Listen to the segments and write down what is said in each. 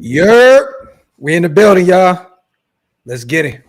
Yerp, we in the building, y'all. Let's get it.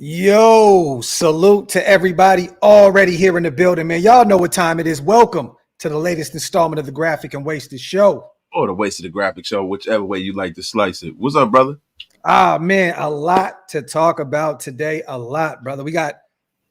Yo, salute to everybody already here in the building, man. Y'all know what time it is. Welcome to the latest installment of the Graphic and Wasted Show. Or the Wasted Graphic Show, whichever way you like to slice it. What's up, brother? Man, a lot to talk about today. A lot, brother. We got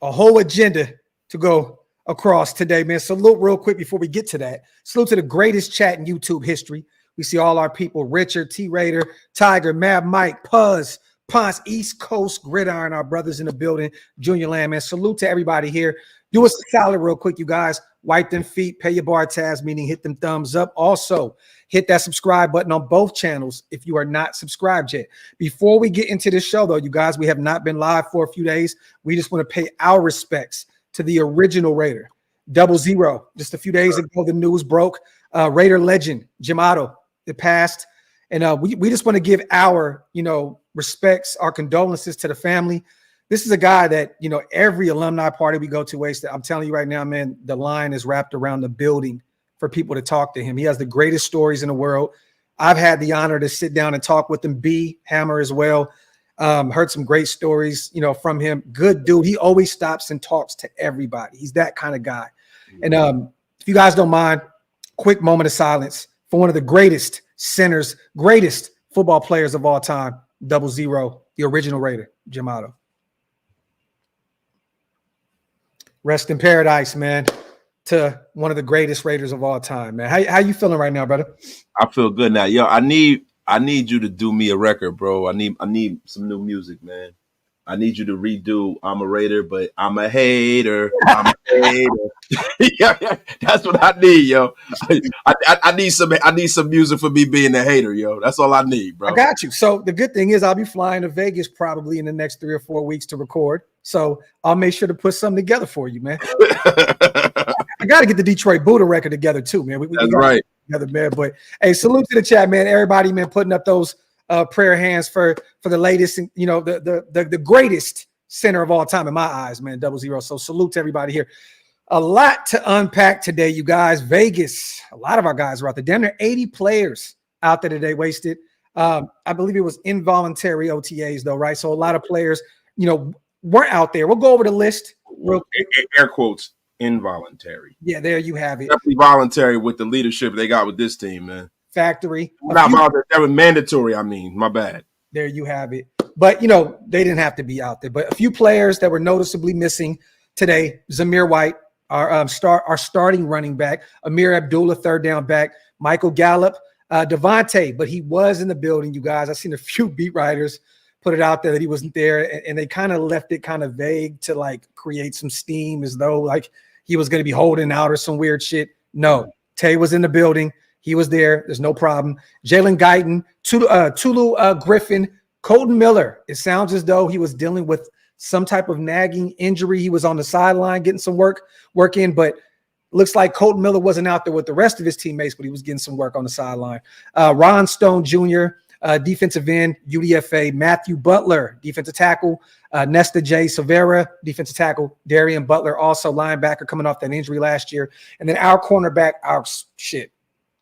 a whole agenda to go across today, man. Salute real quick before we get to that. Salute to the greatest chat in YouTube history. We see all our people, Richard, T-Raider, Tiger, Mad Mike, Puzz, Ponce, East Coast Gridiron, our brothers in the building, Junior Land, man. Salute to everybody here. Do us a solid real quick, you guys. Wipe them feet, pay your bar tabs, meaning hit them thumbs up. Also, hit that subscribe button on both channels if you are not subscribed yet. Before we get into this show, though, you guys, we have not been live for a few days. We just want to pay our respects to the original Raider, 00. Just a few days ago, the news broke. Raider legend, Jim Otto, it passed. And we just want to give our, respects, our condolences to the family. This is a guy that, every alumni party we go to, Wasted, I'm telling you right now, man, the line is wrapped around the building for people to talk to him. He has the greatest stories in the world. I've had the honor to sit down and talk with him, B, Hammer as well. Heard some great stories, from him. Good dude. He always stops and talks to everybody. He's that kind of guy. And if you guys don't mind, quick moment of silence for one of the greatest centers, greatest football players of all time, 00, the original Raider, Jim Otto. Rest in paradise, man, to one of the greatest Raiders of all time, man. How you feeling right now, brother? I feel good now. Yo, I need you to do me a record, bro. I need some new music, man. I need you to redo I'm a Raider, but I'm a hater. I'm a hater. yeah, that's what I need, yo. I need some music for me being a hater, yo. That's all I need, bro. I got you. So the good thing is I'll be flying to Vegas probably in the next 3 or 4 weeks to record. So I'll make sure to put something together for you, man. I got to get the Detroit Buddha record together too, man. That's right. Together, man. But hey, salute to the chat, man. Everybody, man, putting up those prayer hands for the latest, the greatest center of all time in my eyes, man, 00. So salute to everybody here. A lot to unpack today, you guys. Vegas, a lot of our guys are out there. Damn near 80 players out there today, Wasted. I believe it was involuntary OTAs, though, right? So a lot of players, weren't out there. We'll go over the list real quick. Air quotes, involuntary. Yeah, there you have it. Definitely voluntary with the leadership they got with this team, man. Factory. Not voluntary. That was mandatory, my bad. There you have it. But, they didn't have to be out there. But a few players that were noticeably missing today, Zamir White, our starting running back, Amir Abdullah, third down back, Michael Gallup, Devontae, but he was in the building, you guys. I've seen a few beat writers put it out there that he wasn't there, and they kind of left it kind of vague to like create some steam as though like he was going to be holding out or some weird shit. No, Tay was in the building. He was there. There's no problem. Jalen Guyton, Tulu Griffin, Colton Miller. It sounds as though he was dealing with some type of nagging injury. He was on the sideline getting some work in, but looks like Colton Miller wasn't out there with the rest of his teammates, but he was getting some work on the sideline. Ron Stone Jr., defensive end, UDFA, Matthew Butler, defensive tackle, Nesta J. Severa, defensive tackle, Darian Butler, also linebacker coming off that injury last year. And then our cornerback,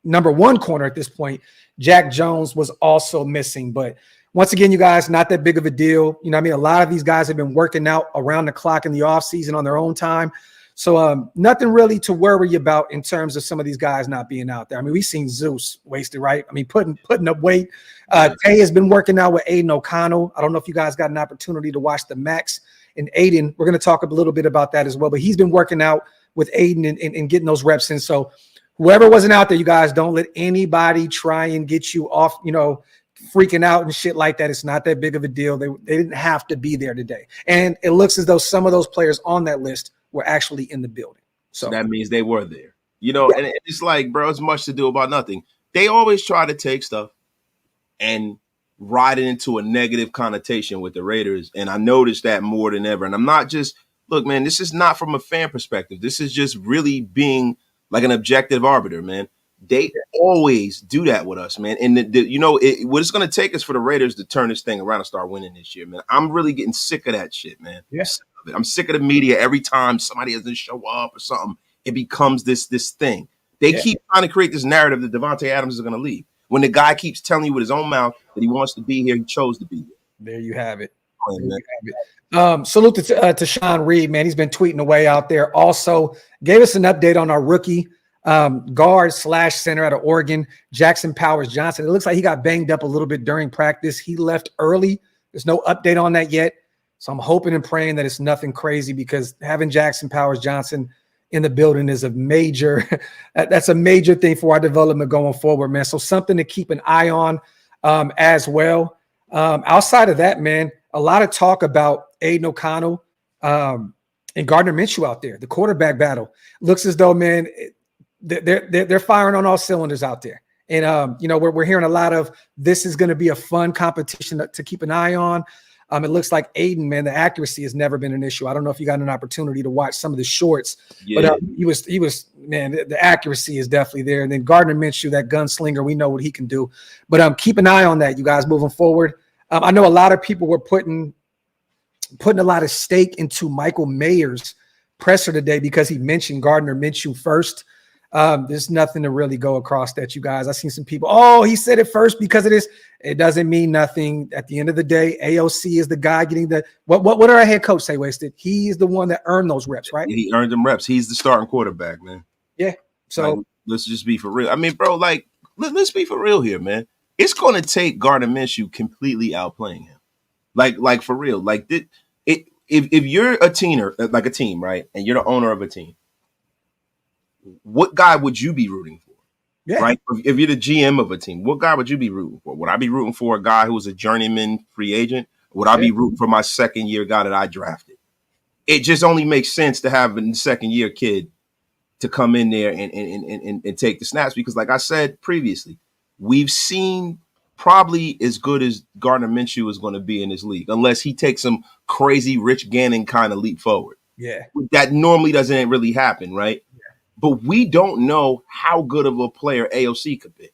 number one corner at this point, Jack Jones, was also missing. But once again, you guys, not that big of a deal. A lot of these guys have been working out around the clock in the offseason on their own time. So nothing really to worry about in terms of some of these guys not being out there. I mean, we've seen Zeus wasted, right? I mean, putting up weight. Tay has been working out with Aidan O'Connell. I don't know if you guys got an opportunity to watch the Max and Aidan. We're going to talk a little bit about that as well, but he's been working out with Aidan and getting those reps in. So whoever wasn't out there, you guys, don't let anybody try and get you off, freaking out and shit like that. It's not that big of a deal. They didn't have to be there today. And it looks as though some of those players on that list were actually in the building. So that means they were there. And it's like, bro, it's much to do about nothing. They always try to take stuff and ride it into a negative connotation with the Raiders. And I noticed that more than ever. And I'm not just, look, man, this is not from a fan perspective. This is just really being like an objective arbiter, man. They always do that with us, man. And what it's going to take is for the Raiders to turn this thing around and start winning this year, man. I'm really getting sick of that shit, man. Yes. I'm sick of the media. Every time somebody doesn't show up or something, it becomes this thing. They keep trying to create this narrative that Devontae Adams is going to leave. When the guy keeps telling you with his own mouth that he wants to be here, he chose to be here. There you have it. Salute to Sean Reed, man. He's been tweeting away out there. Also gave us an update on our rookie guard / center out of Oregon, Jackson Powers Johnson. It looks like he got banged up a little bit during practice. He left early. There's no update on that yet. So I'm hoping and praying that it's nothing crazy, because having Jackson Powers Johnson in the building is that's a major thing for our development going forward, man. So something to keep an eye on as well. Outside of that, man, a lot of talk about Aidan O'Connell and Gardner Minshew out there. The quarterback battle looks as though, man, they're firing on all cylinders out there. And, we're hearing a lot of, this is going to be a fun competition to keep an eye on. It looks like Aidan, man, the accuracy has never been an issue. I don't know if you got an opportunity to watch some of the shorts, but he was, man, the accuracy is definitely there. And then Gardner Minshew, that gunslinger, we know what he can do. But keep an eye on that, you guys, moving forward. I know a lot of people were putting a lot of stake into Michael Mayer's presser today because he mentioned Gardner Minshew first. There's nothing to really go across that, you guys. I've seen some people, he said it first because of this. It doesn't mean nothing. At the end of the day, AOC is the guy getting what did our head coach say, Wasted? He's the one that earned those reps, right? He earned them reps. He's the starting quarterback, man. Yeah. So let's just be for real. I mean, bro, let's be for real here, man. It's going to take Gardner Minshew completely outplaying him. Like for real. Like if you're a team, right? And you're the owner of a team, what guy would you be rooting for? Yeah. Right? If you're the GM of a team, what guy would you be rooting for? Would I be rooting for a guy who was a journeyman free agent? Would I be rooting for my second year guy that I drafted? It just only makes sense to have a second year kid to come in there and take the snaps, because like I said previously, we've seen probably as good as Gardner Minshew is going to be in this league, unless he takes some crazy Rich Gannon kind of leap forward. Yeah. That normally doesn't really happen, right? But we don't know how good of a player AOC could be.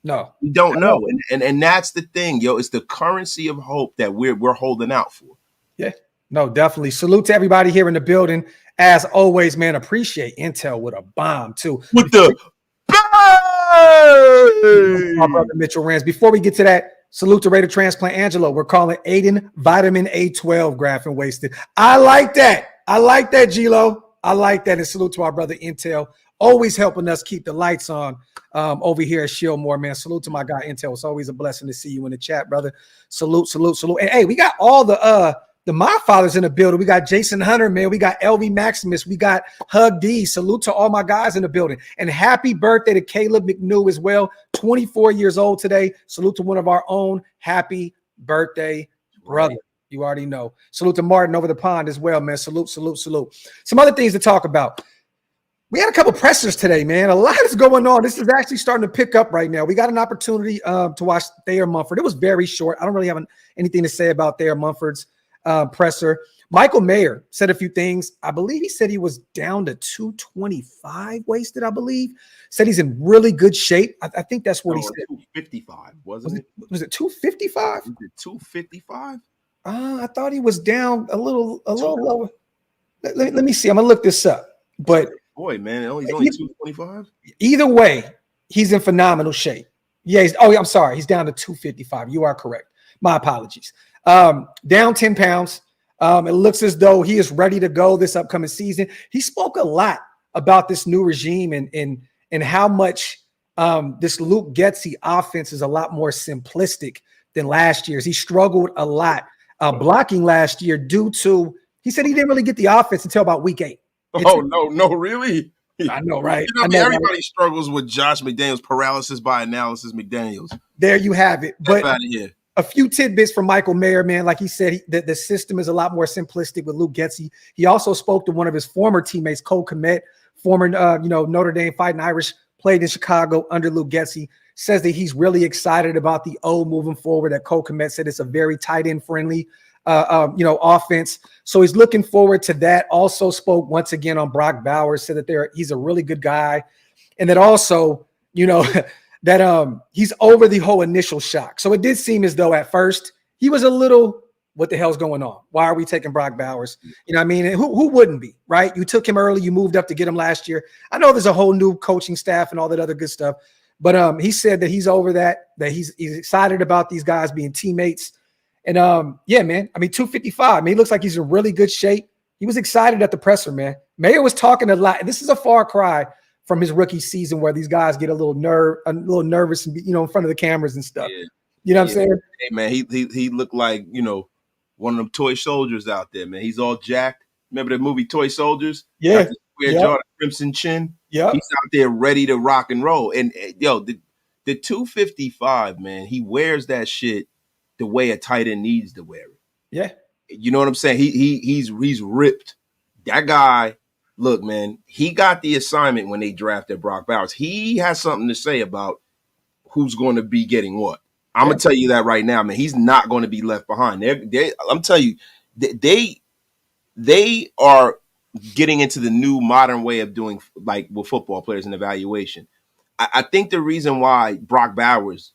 No, we don't know. And that's the thing, yo. It's the currency of hope that we're holding out for. Yeah, no, definitely. Salute to everybody here in the building. As always, man, appreciate Intel with a bomb too. With the bang! My brother Mitchell Renz. Before we get to that, salute to Raider Transplant Angelo. We're calling Aidan vitamin A12 graft and wasted. I like that, G-Lo. I like that. And salute to our brother Intel, always helping us keep the lights on over here at Shieldmore, man. Salute to my guy Intel. It's always a blessing to see you in the chat, brother. Salute. And hey, we got all the my fathers in the building. We got Jason Hunter, man. We got LV Maximus. We got Hug D. Salute to all my guys in the building. And happy birthday to Caleb McNew as well. 24 years old today. Salute to one of our own. Happy birthday, brother. You already know. Salute to Martin over the pond as well, man. Salute. Some other things to talk about. We had a couple pressers today, man. A lot is going on. This is actually starting to pick up right now. We got an opportunity to watch Thayer Munford. It was very short. I don't really have anything to say about Thayer Munford's presser. Michael Mayer said a few things. I believe he said he was down to 225 wasted, I believe. Said he's in really good shape. I think that's what he said. 255, wasn't it? Was it 255? Was it 255? I thought he was down a little lower. Let me see. I'm gonna look this up. But boy, man, he's only 225. Either way, he's in phenomenal shape. Yeah. I'm sorry. He's down to 255. You are correct. My apologies. Down 10 pounds. It looks as though he is ready to go this upcoming season. He spoke a lot about this new regime and how much this Luke Getsy offense is a lot more simplistic than last year's. He struggled a lot blocking last year due to, he said he didn't really get the offense until about week 8. No, really? I know, right? You know, everybody struggles with Josh McDaniels, paralysis by analysis McDaniels. There you have it. But out of here. A few tidbits from Michael Mayer, man. Like he said, the system is a lot more simplistic with Luke Getsy. He also spoke to one of his former teammates, Koonce, former Notre Dame Fighting Irish, played in Chicago under Luke Getsy. Says that he's really excited about the O moving forward. That Koonce said it's a very tight end friendly offense. So he's looking forward to that. Also spoke once again on Brock Bowers, said that he's a really good guy. And that also, that he's over the whole initial shock. So it did seem as though at first he was a little, what the hell's going on? Why are we taking Brock Bowers? You know what I mean? And who wouldn't be, right? You took him early, you moved up to get him last year. I know there's a whole new coaching staff and all that other good stuff. But he said that he's over that he's excited about these guys being teammates. And yeah, man, I mean, 255, man, he looks like he's in really good shape. He was excited at the presser, man. Mayer was talking a lot. This is a far cry from his rookie season where these guys get a little nervous and in front of the cameras and stuff. Yeah. You know what I'm saying? Hey man, he looked like, one of them toy soldiers out there, man. He's all jacked. Remember the movie Toy Soldiers? Yeah. Got the square jaw, the crimson chin. Yeah. He's out there ready to rock and roll. And the 255, man, he wears that shit the way a tight end needs to wear it. Yeah. You know what I'm saying? He's ripped. That guy, look, man, he got the assignment when they drafted Brock Bowers. He has something to say about who's going to be getting what. I'm going to tell you that right now, man. He's not going to be left behind. I'm telling you, they are getting into the new modern way of doing, like, with football players and evaluation. I think the reason why Brock Bowers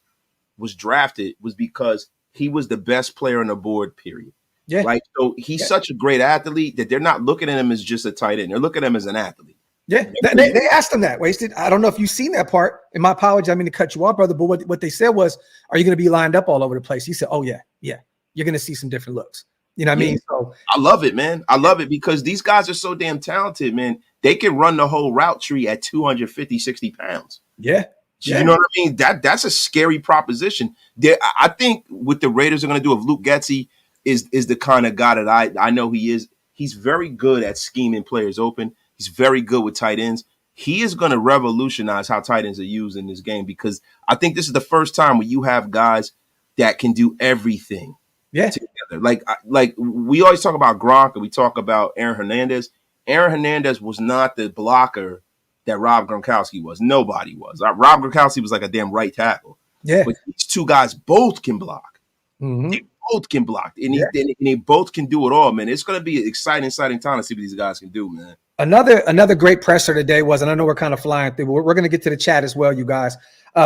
was drafted was because he was the best player on the board, period. Yeah. Right. So he's such a great athlete that they're not looking at him as just a tight end. They're looking at him as an athlete. Yeah. They asked him that, Wasted. I don't know if you've seen that part. And my apology, I mean to cut you off, brother. But what they said was, are you going to be lined up all over the place? He said, oh, yeah. You're going to see some different looks. You know what I mean? So I love it, man. I love it because these guys are so damn talented, man. They can run the whole route tree at 250, 60 pounds. Yeah. You know what I mean? That's a scary proposition. I think what the Raiders are going to do, if Luke Getsy is the kind of guy that I know he is, he's very good at scheming players open. He's very good with tight ends. He is going to revolutionize how tight ends are used in this game because I think this is the first time where you have guys that can do everything together. Like we always talk about Gronk and we talk about Aaron Hernandez. Aaron Hernandez was not the blocker that Rob Gronkowski was. Nobody was. Rob Gronkowski was like a damn right tackle. Yeah. But these two guys both can block. Mm-hmm. They both can block. And they both can do it all, man. It's going to be an exciting time to see what these guys can do, man. Another great presser today was, and I know we're kind of flying through, but we're going to get to the chat as well, you guys.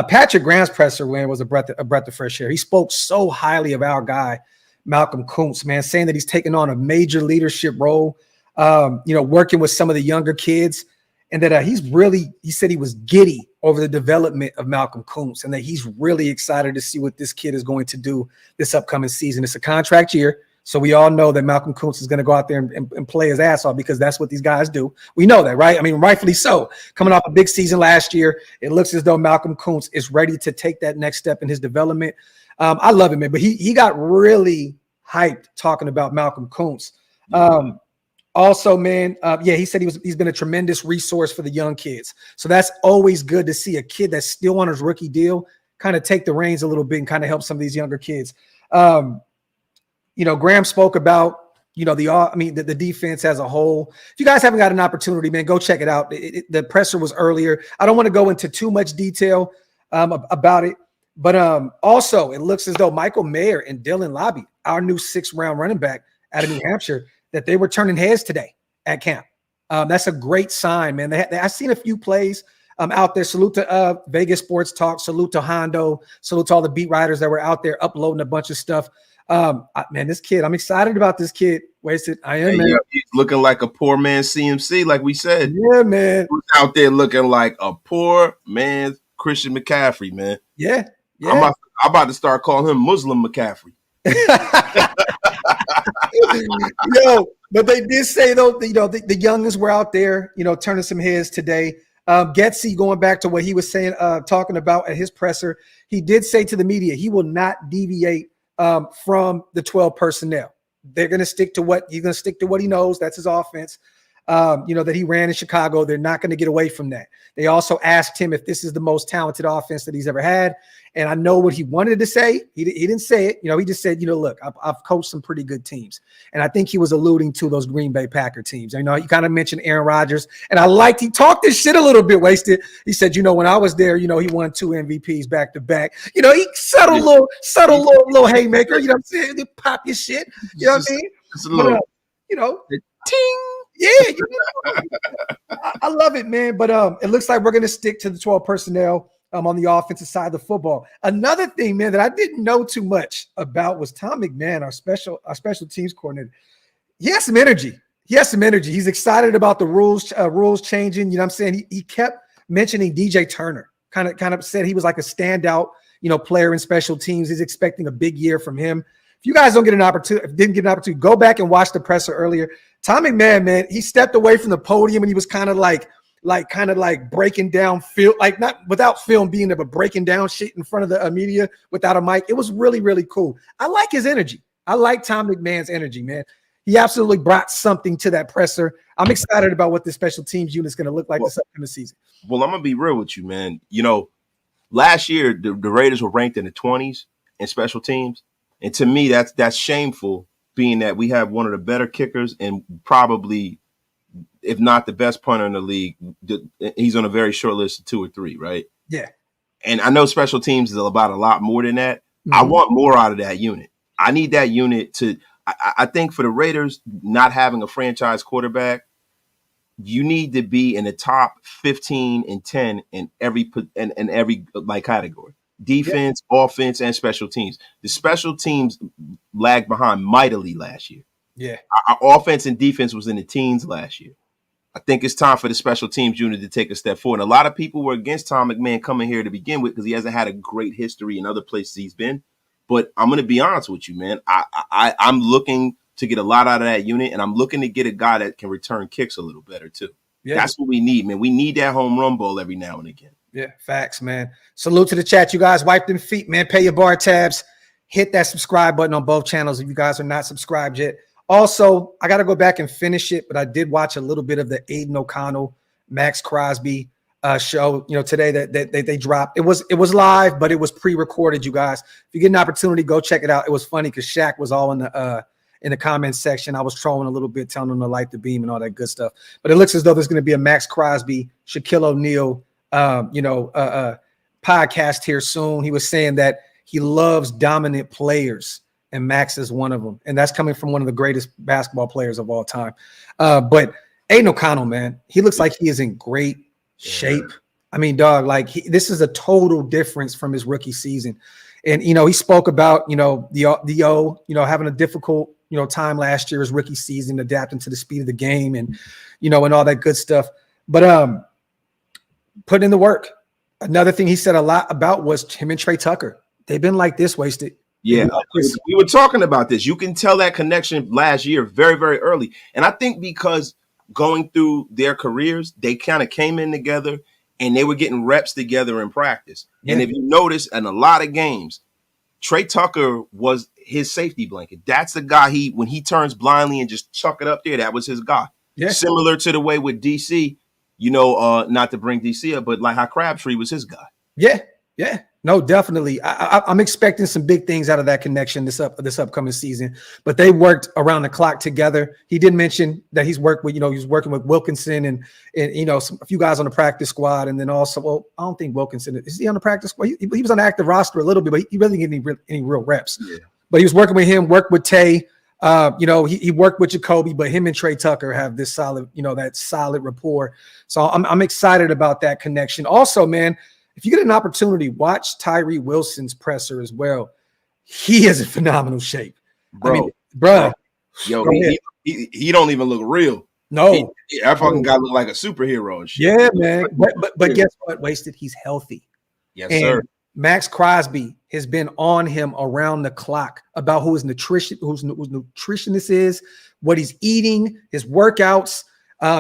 Patrick Graham's presser was a breath of fresh air. He spoke so highly of our guy, Malcolm Koonce, man, saying that he's taken on a major leadership role, working with some of the younger kids. And that he said he was giddy over the development of Malcolm Koonce and that he's really excited to see what this kid is going to do this upcoming season. It's a contract year. So we all know that Malcolm Koonce is going to go out there and play his ass off because that's what these guys do. We know that, right? I mean, rightfully so. Coming off a big season last year, it looks as though Malcolm Koonce is ready to take that next step in his development. I love him, man. But he got really hyped talking about Malcolm Koonce. Also, man, he said he's been a tremendous resource for the young kids. So that's always good to see a kid that's still on his rookie deal kind of take the reins a little bit and kind of help some of these younger kids. Graham spoke about, the defense as a whole. If you guys haven't got an opportunity, man, go check it out. The presser was earlier. I don't want to go into too much detail about it. But also, it looks as though Michael Mayer and Dylan Laube, our new 6th-round running back out of New Hampshire, that they were turning heads today at camp. That's a great sign, man. I've seen a few plays out there. Salute to Vegas Sports Talk. Salute to Hondo. Salute to all the beat writers that were out there uploading a bunch of stuff. Man, this kid, I'm excited about this kid. Wasted. I am, man. He's looking like a poor man's CMC, like we said. Yeah, man. He's out there looking like a poor man's Christian McCaffrey, man. Yeah. I'm about to start calling him Muslim McCaffrey. Yo, but they did say though, the youngins were out there, turning some heads today. Getsy, going back to what he was saying, talking about at his presser, he did say to the media he will not deviate from the 12 personnel. They're going to stick to what he's going to stick to what he knows. That's his offense. That he ran in Chicago. They're not going to get away from that. They also asked him if this is the most talented offense that he's ever had. And I know what he wanted to say. He didn't say it. He just said, look, I've coached some pretty good teams. And I think he was alluding to those Green Bay Packer teams. He kind of mentioned Aaron Rodgers. And he talked this shit a little bit, Wasted. He said, when I was there, he won 2 MVPs back to back. He subtle little haymaker. You know what I'm saying? They pop your shit. You know what I mean? It's a little, ting. Yeah, I love it, man. But it looks like we're going to stick to the 12 personnel on the offensive side of the football. Another thing, man, that I didn't know too much about was Tom McMahon, our special teams coordinator. He has some energy. He's excited about the rules changing. You know what I'm saying? He kept mentioning DJ Turner. Kind of said he was like a standout, player in special teams. He's expecting a big year from him. If you guys didn't get an opportunity, go back and watch the presser earlier. Tom McMahon, man, he stepped away from the podium and he was kind of like breaking down film, like not without film being there, but breaking down shit in front of the media without a mic. It was really, really cool. I like his energy. I like Tom McMahon's energy, man. He absolutely brought something to that presser. I'm excited about what the special teams unit is going to look like this upcoming season. Well, I'm going to be real with you, man. Last year, the Raiders were ranked in the 20s in special teams. And to me, that's shameful, being that we have one of the better kickers and probably, if not the best punter in the league. He's on a very short list of 2 or 3, right? Yeah. And I know special teams is about a lot more than that. Mm-hmm. I want more out of that unit. I need that unit to – I think for the Raiders, not having a franchise quarterback, you need to be in the top 15 and 10 in every category. Defense, offense, and special teams. The special teams lagged behind mightily last year. Yeah. Our offense and defense was in the teens last year. I think it's time for the special teams unit to take a step forward. And a lot of people were against Tom McMahon coming here to begin with because he hasn't had a great history in other places he's been. But I'm going to be honest with you, man. I'm looking to get a lot out of that unit, and I'm looking to get a guy that can return kicks a little better too. Yeah. That's what we need, man. We need that home run ball every now and again. Yeah, facts, man. Salute to the chat. You guys wipe them feet, man. Pay your bar tabs. Hit that subscribe button on both channels if you guys are not subscribed yet. Also, I got to go back and finish it, but I did watch a little bit of the Aidan O'Connell, Max Crosby show, today that they dropped. It was live, but it was pre-recorded, you guys. If you get an opportunity, go check it out. It was funny because Shaq was all in the comments section. I was trolling a little bit, telling them to light the beam and all that good stuff. But it looks as though there's going to be a Max Crosby, Shaquille O'Neal, podcast here soon. He was saying that he loves dominant players, and Max is one of them. And that's coming from one of the greatest basketball players of all time. But Aidan O'Connell, man, he looks like he is in great shape. I mean, dog, this is a total difference from his rookie season. And, he spoke about, having a difficult, time last year, his rookie season, adapting to the speed of the game and, and all that good stuff. But put in the work. Another thing he said a lot about was him and Trey Tucker. They've been like this, Wasted. Yeah, we were talking about this. You can tell that connection last year very, very early. And I think because going through their careers, they kind of came in together and they were getting reps together in practice. Yeah. And if you notice in a lot of games, Trey Tucker was his safety blanket. That's the guy when he turns blindly and just chuck it up there, that was his guy. Yeah. Similar to the way with DC, not to bring DC up, but like how Crabtree was his guy. Yeah. Yeah. No, definitely. I'm expecting some big things out of that connection this upcoming season. But they worked around the clock together. He did mention that he's worked with, he's working with Wilkinson and a few guys on the practice squad. And then also, I don't think Wilkinson is he on the practice squad? He was on the active roster a little bit, but he really didn't get any real reps. Yeah. But he was working with him, worked with Tay. He worked with Jacoby, but him and Trey Tucker have this solid, that solid rapport. So I'm excited about that connection. Also, man, if you get an opportunity, watch Tyree Wilson's presser as well. He is in phenomenal shape. Bro. Yo, he don't even look real. No. That fucking guy look like a superhero and shit. Yeah, man. But guess what, Wasted? He's healthy. Yes, sir. Max Crosby has been on him around the clock about who his nutritionist is, what he's eating, his workouts.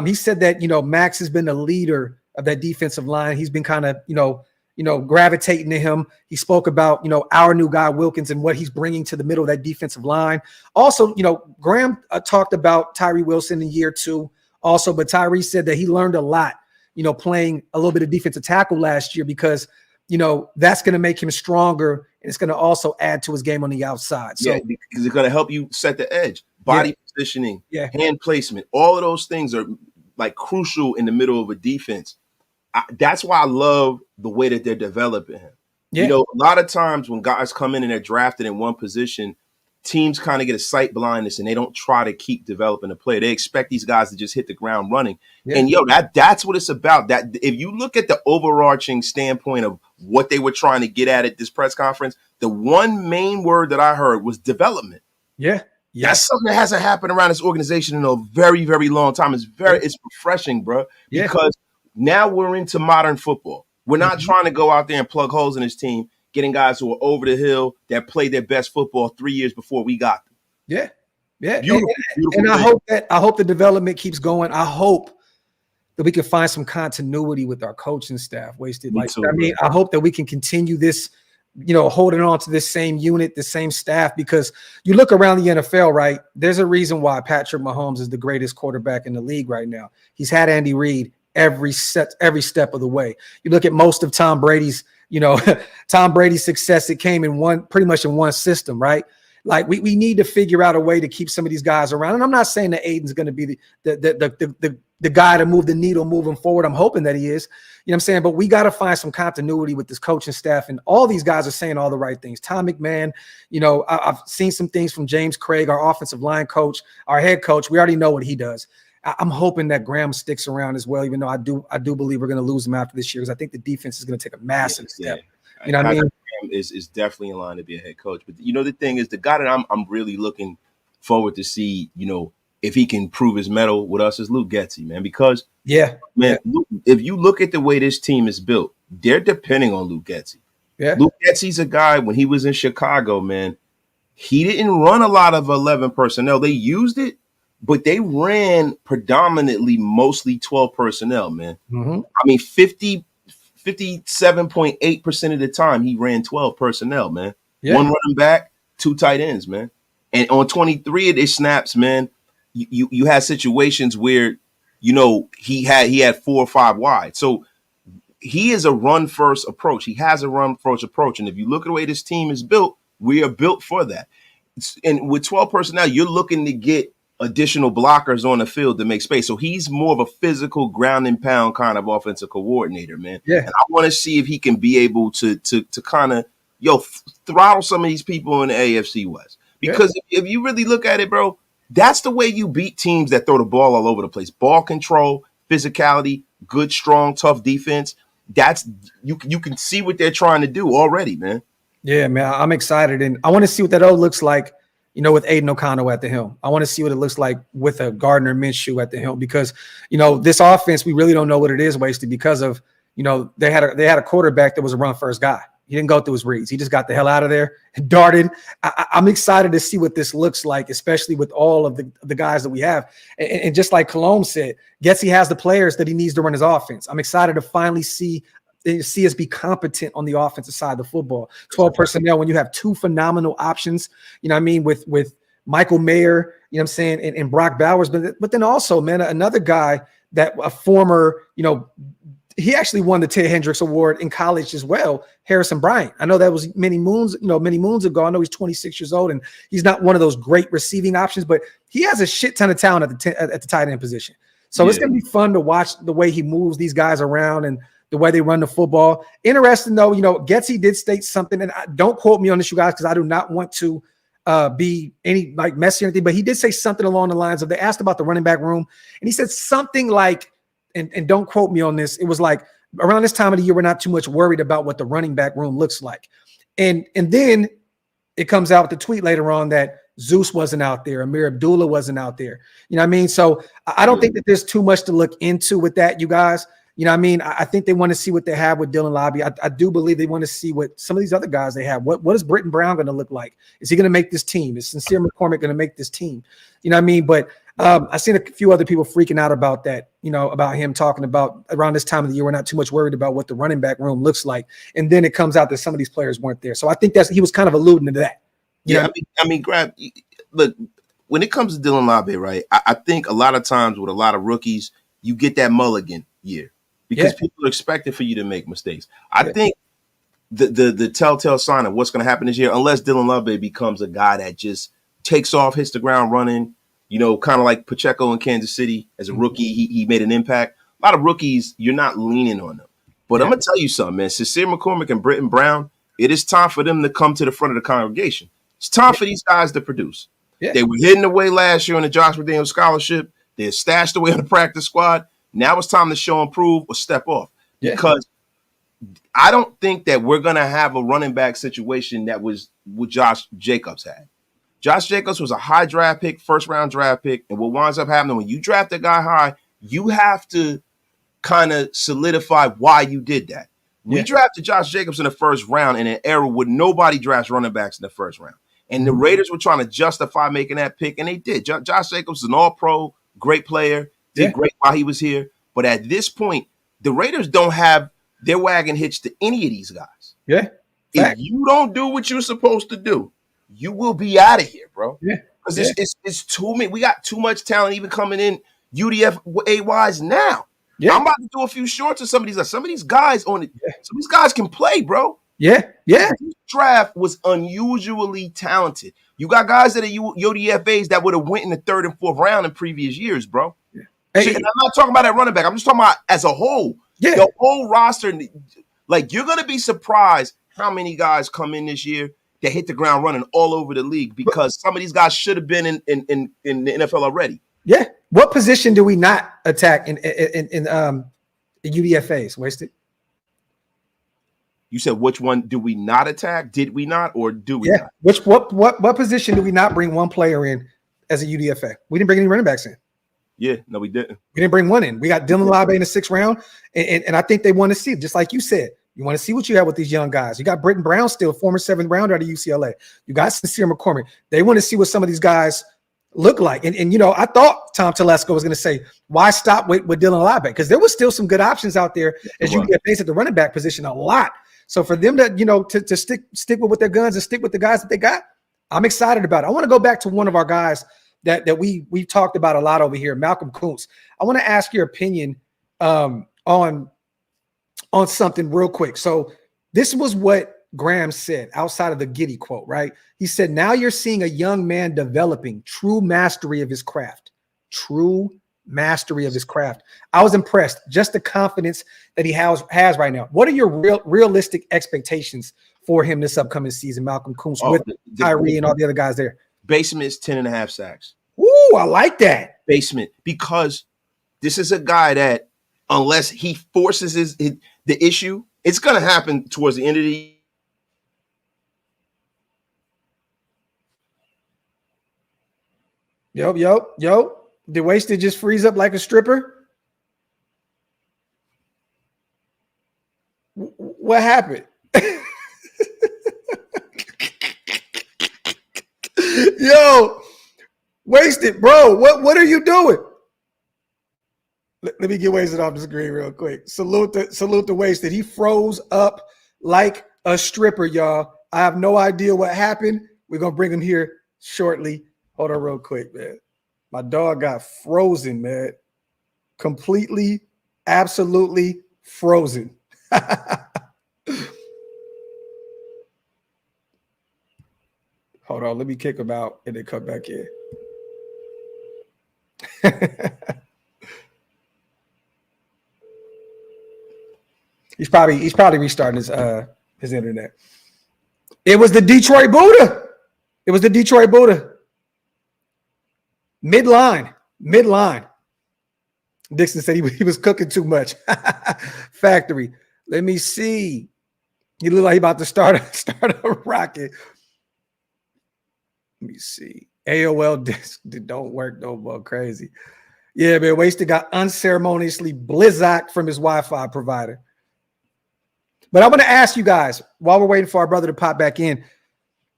He said that, Max has been the leader of that defensive line. He's been kind of, gravitating to him. He spoke about, our new guy Wilkins and what he's bringing to the middle of that defensive line. Also, Graham talked about Tyree Wilson in year 2 also, but Tyree said that he learned a lot, playing a little bit of defensive tackle last year because, that's going to make him stronger, and it's going to also add to his game on the outside. So, because it's going to help you set the edge, body positioning, hand placement. All of those things are like crucial in the middle of a defense. That's why I love the way that they're developing him. Yeah. A lot of times when guys come in and they're drafted in one position, teams kind of get a sight blindness and they don't try to keep developing the player. They expect these guys to just hit the ground running. Yeah. And that's what it's about. That if you look at the overarching standpoint of what they were trying to get at this press conference, the one main word that I heard was development. Yeah. That's something that hasn't happened around this organization in a very, very long time. It's refreshing, bro. Yeah. Because now we're into modern football. We're not trying to go out there and plug holes in this team, getting guys who are over the hill that played their best football 3 years before we got them. Yeah. Yeah. Beautiful and I hope the development keeps going. I hope that we can find some continuity with our coaching staff. I hope that we can continue this, holding on to this same unit, the same staff, because you look around the NFL, right? There's a reason why Patrick Mahomes is the greatest quarterback in the league right now. He's had Andy Reid every step of the way. You look at most of Tom Brady's, Tom Brady's success, it came pretty much in one system, right? Like we need to figure out a way to keep some of these guys around. And I'm not saying that Aidan's going to be the guy to move the needle moving forward. I'm hoping that he is, what I'm saying? But we got to find some continuity with this coaching staff. And all these guys are saying all the right things. Tom McMahon, I've seen some things from James Craig, our offensive line coach, our head coach. We already know what he does. I'm hoping that Graham sticks around as well, even though I do believe we're going to lose him after this year because I think the defense is going to take a massive step. You know what I mean? Is definitely in line to be a head coach. But the thing is, the guy that I'm really looking forward to see, if he can prove his mettle with us is Luke Getsy, man. Because Luke, if you look at the way this team is built, they're depending on Luke Getsy. Yeah. Luke Getsy's a guy, when he was in Chicago, man, he didn't run a lot of 11 personnel. They used it, but they ran predominantly mostly 12 personnel, man. Mm-hmm. I mean, 57.8% of the time he ran 12 personnel, man. Yeah. One running back, 2 tight ends, man. And on 23 of their snaps, man, you had situations where, he had 4 or 5 wide. So he is a run first approach. He has a run first approach. And if you look at the way this team is built, we are built for that. And with 12 personnel, you're looking to get additional blockers on the field to make space. So he's more of a physical ground and pound kind of offensive coordinator, man. Yeah. And I want to see if he can be able to kind of, throttle some of these people in the AFC West. Because if you really look at it, bro, that's the way you beat teams that throw the ball all over the place. Ball control, physicality, good, strong, tough defense. That's you can see what they're trying to do already, man. Yeah, man, I'm excited. And I want to see what that looks like, with Aidan O'Connell at the helm. I want to see what it looks like with a Gardner Minshew at the helm because, this offense, we really don't know what it is, Wasted, because of, they had a quarterback that was a run first guy. He didn't go through his reads. He just got the hell out of there and darted. I'm excited to see what this looks like, especially with all of the guys that we have. And just like Cologne said, Getsy has the players that he needs to run his offense. I'm excited to finally see us be competent on the offensive side of the football. 12 personnel when you have 2 phenomenal options, with Michael Mayer, and Brock Bowers. But then also, man, another guy that a former, he actually won the Ted Hendricks Award in college as well, Harrison Bryant. I know that was many moons ago. I know he's 26 years old and he's not one of those great receiving options, but he has a shit ton of talent at the tight end position. So it's going to be fun to watch the way he moves these guys around and the way they run the football. Interesting though, Getsy did state something, and don't quote me on this, you guys, because I do not want to be any messy or anything, but he did say something along the lines of, they asked about the running back room, and he said something like, and don't quote me on this, it was like, around this time of the year, we're not too much worried about what the running back room looks like. And then it comes out with the tweet later on that Zeus wasn't out there, Amir Abdullah wasn't out there. You know what I mean? So I don't think that there's too much to look into with that, you guys. You know what I mean? I think they want to see what they have with Dylan Laube. I do believe they want to see what some of these other guys they have. What is Britton Brown going to look like? Is he going to make this team? Is Sincere McCormick going to make this team? You know what I mean? But I've seen a few other people freaking out about that, you know, about him talking about around this time of the year, we're not too much worried about what the running back room looks like. And then it comes out that some of these players weren't there. So I think he was kind of alluding to that. Yeah, I mean, look, when it comes to Dylan Laube, right, I think a lot of times with a lot of rookies, you get that mulligan year because people are expected for you to make mistakes. I think the telltale sign of what's going to happen this year, unless Dylan Laube becomes a guy that just takes off, hits the ground running, you know, kind of like Pacheco in Kansas City as a rookie, he made an impact. A lot of rookies, you're not leaning on them. But I'm going to tell you something, man. Sincere McCormick and Britton Brown, it is time for them to come to the front of the congregation. It's time for these guys to produce. Yeah. They were hidden away last year on the Josh McDaniels scholarship. They're stashed away on the practice squad. Now it's time to show and prove or step off. Because I don't think that we're going to have a running back situation that was what Josh Jacobs had. Josh Jacobs was a high draft pick, first-round draft pick, and what winds up happening when you draft a guy high, you have to kind of solidify why you did that. We drafted Josh Jacobs in the first round in an era where nobody drafts running backs in the first round. And the Raiders were trying to justify making that pick, and they did. Josh Jacobs is an all-pro, great player, did great while he was here. But at this point, the Raiders don't have their wagon hitched to any of these guys. Yeah. If you don't do what you're supposed to do, you will be out of here, bro. Yeah. Because it's too many. We got too much talent even coming in UDFA-wise now. Yeah. I'm about to do a few shorts of some of these guys. Some of these guys some of these guys can play, bro. Yeah. This draft was unusually talented. You got guys that are UDFAs that would have went in the third and fourth round in previous years, bro. Yeah. Hey, and I'm not talking about that running back. I'm just talking about as a whole. Yeah. The whole roster. Like, you're going to be surprised how many guys come in this year that hit the ground running all over the league because some of these guys should have been in the NFL already. Yeah. What position do we not attack in UDFAs? Wasted. You said which one do we not attack? Did we not, or do we not? What position do we not bring one player in as a UDFA? We didn't bring any running backs in. Yeah, no, we didn't. We didn't bring one in. We got Dylan Laube in the 6th round, and I think they want to see, just like you said, you want to see what you have with these young guys. You got Britton Brown still, former 7th rounder out of UCLA. You got Sincere McCormick. They want to see what some of these guys look like. And you know, I thought Tom Telesco was going to say, why stop with Dylan Laube? Because there was still some good options out there as UDFAs at the running back position, a lot. So for them to, you know, to stick with their guns and stick with the guys that they got, I'm excited about it. I want to go back to one of our guys that we've talked about a lot over here, Malcolm Koonce. I want to ask your opinion on something real quick. So this was what Graham said outside of the Giddy quote, right? He said, now you're seeing a young man developing true mastery of his craft. True mastery of his craft. I was impressed. Just the confidence that he has right now. What are your realistic expectations for him this upcoming season, Malcolm Koonce, with Tyree and all the other guys there? Basement's 10.5 sacks. Ooh, I like that. Basement, because this is a guy that unless he forces the issue, it's going to happen towards the end of the year. Yo. The wasted just freeze up like a stripper. What happened? Yo, wasted, bro. What are you doing? Let me get wasted off the screen real quick. Salute the wasted. He froze up like a stripper, y'all. I have no idea what happened. We're gonna bring him here shortly. Hold on real quick, man. My dog got frozen, man. Completely, absolutely frozen. Hold on, let me kick him out and then come back in. He's probably restarting his internet. It was the Detroit Buddha. Midline. Dixon said he was cooking too much. Factory. Let me see. He look like he about to start a rocket. Let me see. AOL disc don't work no more. Crazy. Yeah, man. Wasted got unceremoniously blizzacked from his Wi-Fi provider. But I'm going to ask you guys, while we're waiting for our brother to pop back in,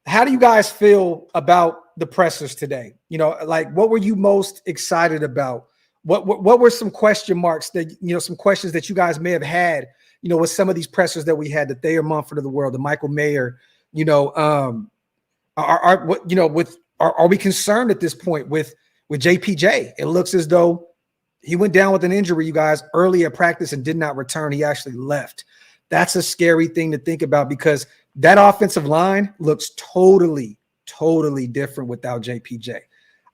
how do you guys feel about the pressers today? You know, like, what were you most excited about? What were some question marks that, you know, some questions that you guys may have had, you know, with some of these pressers that we had, the Thayer Mumford of the world, the Michael Mayer, you know, are we concerned at this point with JPJ? It looks as though he went down with an injury, you guys, early at practice and did not return. He actually left. That's a scary thing to think about because that offensive line looks totally different without JPJ.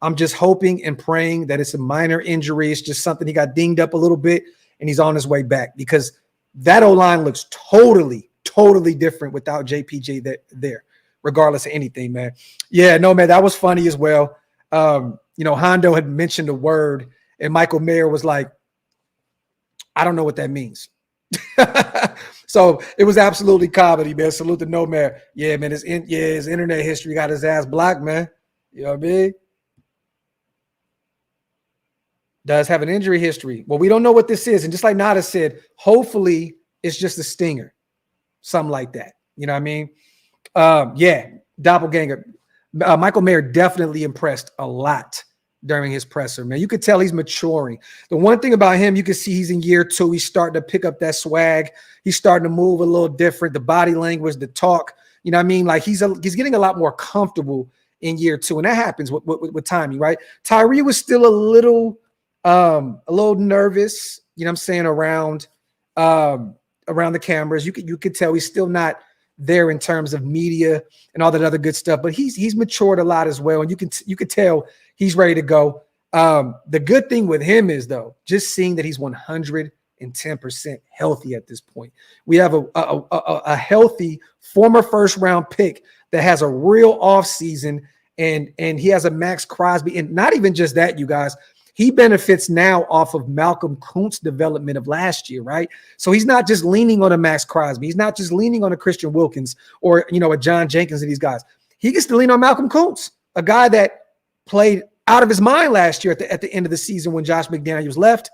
I'm just hoping and praying that it's a minor injury. It's just something he got dinged up a little bit and he's on his way back because that O-line looks totally different without JPJ there, regardless of anything, man. Yeah, no, man, that was funny as well. You know, Hondo had mentioned a word and Michael Mayer was like, I don't know what that means. So it was absolutely comedy, man. Salute to Nomad. Yeah, man, his internet history got his ass blocked, man. You know what I mean? Does have an injury history. Well, we don't know what this is. And just like Nada said, hopefully it's just a stinger. Something like that. You know what I mean? Yeah, doppelganger. Michael Mayer definitely impressed a lot during his presser, man. You could tell he's maturing. The one thing about him, you can see he's in year 2. He's starting to pick up that swag. He's starting to move a little different. The body language, the talk, you know what I mean? Like he's getting a lot more comfortable in year 2. And that happens with timing, right? Tyree was still a little nervous, you know what I'm saying, around the cameras. You could tell he's still not there in terms of media and all that other good stuff, but he's matured a lot as well. And you could tell he's ready to go. The good thing with him is, though, just seeing that he's 110% healthy at this point. We have a healthy former first-round pick that has a real off season, and he has a Max Crosby. And not even just that, you guys. He benefits now off of Malcolm Koonce development of last year, right? So he's not just leaning on a Max Crosby. He's not just leaning on a Christian Wilkins or, you know, a John Jenkins and these guys. He gets to lean on Malcolm Koonce, a guy that played out of his mind last year at the end of the season when Josh McDaniels left.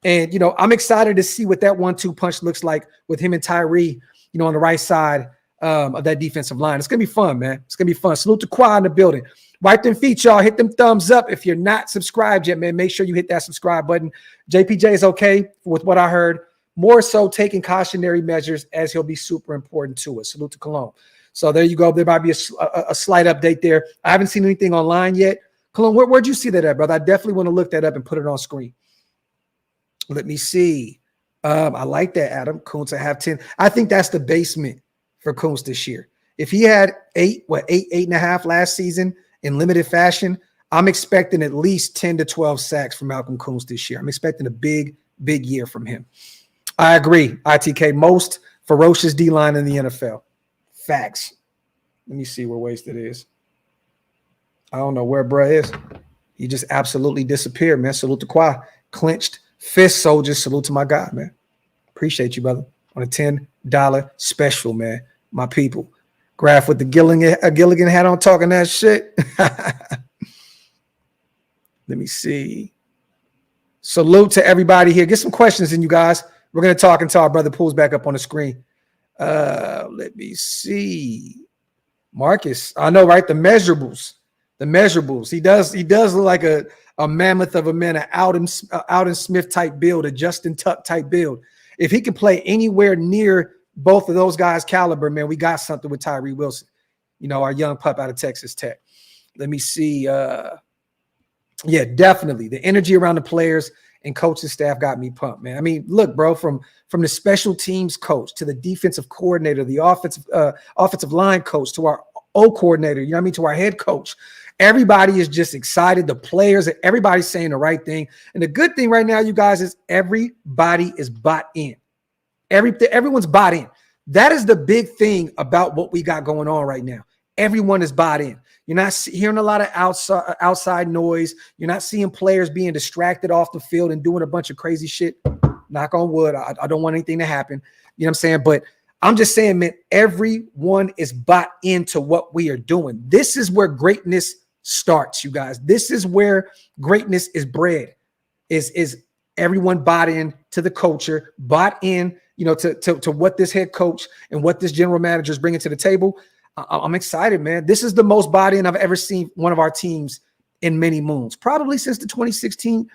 And, you know, I'm excited to see what that 1-2 punch looks like with him and Tyree, you know, on the right side of that defensive line. It's going to be fun, man. It's going to be fun. Salute to Quad in the building. Wipe them feet, y'all. Hit them thumbs up. If you're not subscribed yet, man, make sure you hit that subscribe button. JPJ is okay with what I heard. More so taking cautionary measures as he'll be super important to us. Salute to Cologne. So there you go. There might be a slight update there. I haven't seen anything online yet. Cologne, where'd you see that at, brother? I definitely want to look that up and put it on screen. Let me see. I like that, Adam. Koonce have 10. I think that's the basement for Koonce this year. If he had 8.5 last season, in limited fashion, I'm expecting at least 10 to 12 sacks from Malcolm Koonce this year. I'm expecting a big year from him. I agree. ITK, most ferocious D-line in the NFL. Facts. Let me see where Wasted is. I don't know where bruh is. He just absolutely disappeared, man. Salute to Qua. Clenched fist soldiers. Salute to my guy, man. Appreciate you, brother. On a $10 special, man. My people. Graph with the Gilligan hat on talking that shit. Let me see. Salute to everybody here. Get some questions in, you guys. We're going to talk until our brother pulls back up on the screen. Let me see. Marcus. I know, right? The measurables. He does look like a mammoth of a man, an Alden Smith type build, a Justin Tuck type build. If he can play anywhere near both of those guys' caliber, man, we got something with Tyree Wilson, you know, our young pup out of Texas Tech. Let me see. Yeah, definitely. The energy around the players and coaching staff got me pumped, man. I mean, look, bro, from the special teams coach to the defensive coordinator, the offensive line coach, to our O coordinator, you know what I mean, to our head coach. Everybody is just excited. The players, everybody's saying the right thing. And the good thing right now, you guys, is everybody is bought in. Everyone's bought in. That is the big thing about what we got going on right now. Everyone is bought in. You're not hearing a lot of outside noise. You're not seeing players being distracted off the field and doing a bunch of crazy shit. Knock on wood. I don't want anything to happen. You know what I'm saying? But I'm just saying, man, everyone is bought into what we are doing. This is where greatness starts, you guys. This is where greatness is bred. is everyone bought in to the culture, bought in, to what this head coach and what this general manager is bringing to the table. I'm excited, man. This is the most bought in I've ever seen one of our teams in many moons, probably since the 2016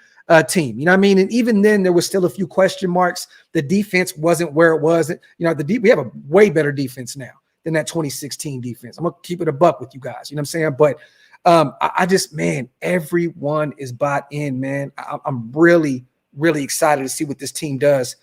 team. You know what I mean? And even then, there was still a few question marks. The defense wasn't where it was. We have a way better defense now than that 2016 defense. I'm going to keep it a buck with you guys. You know what I'm saying? But I just, man, everyone is bought in, man. I'm really, really excited to see what this team does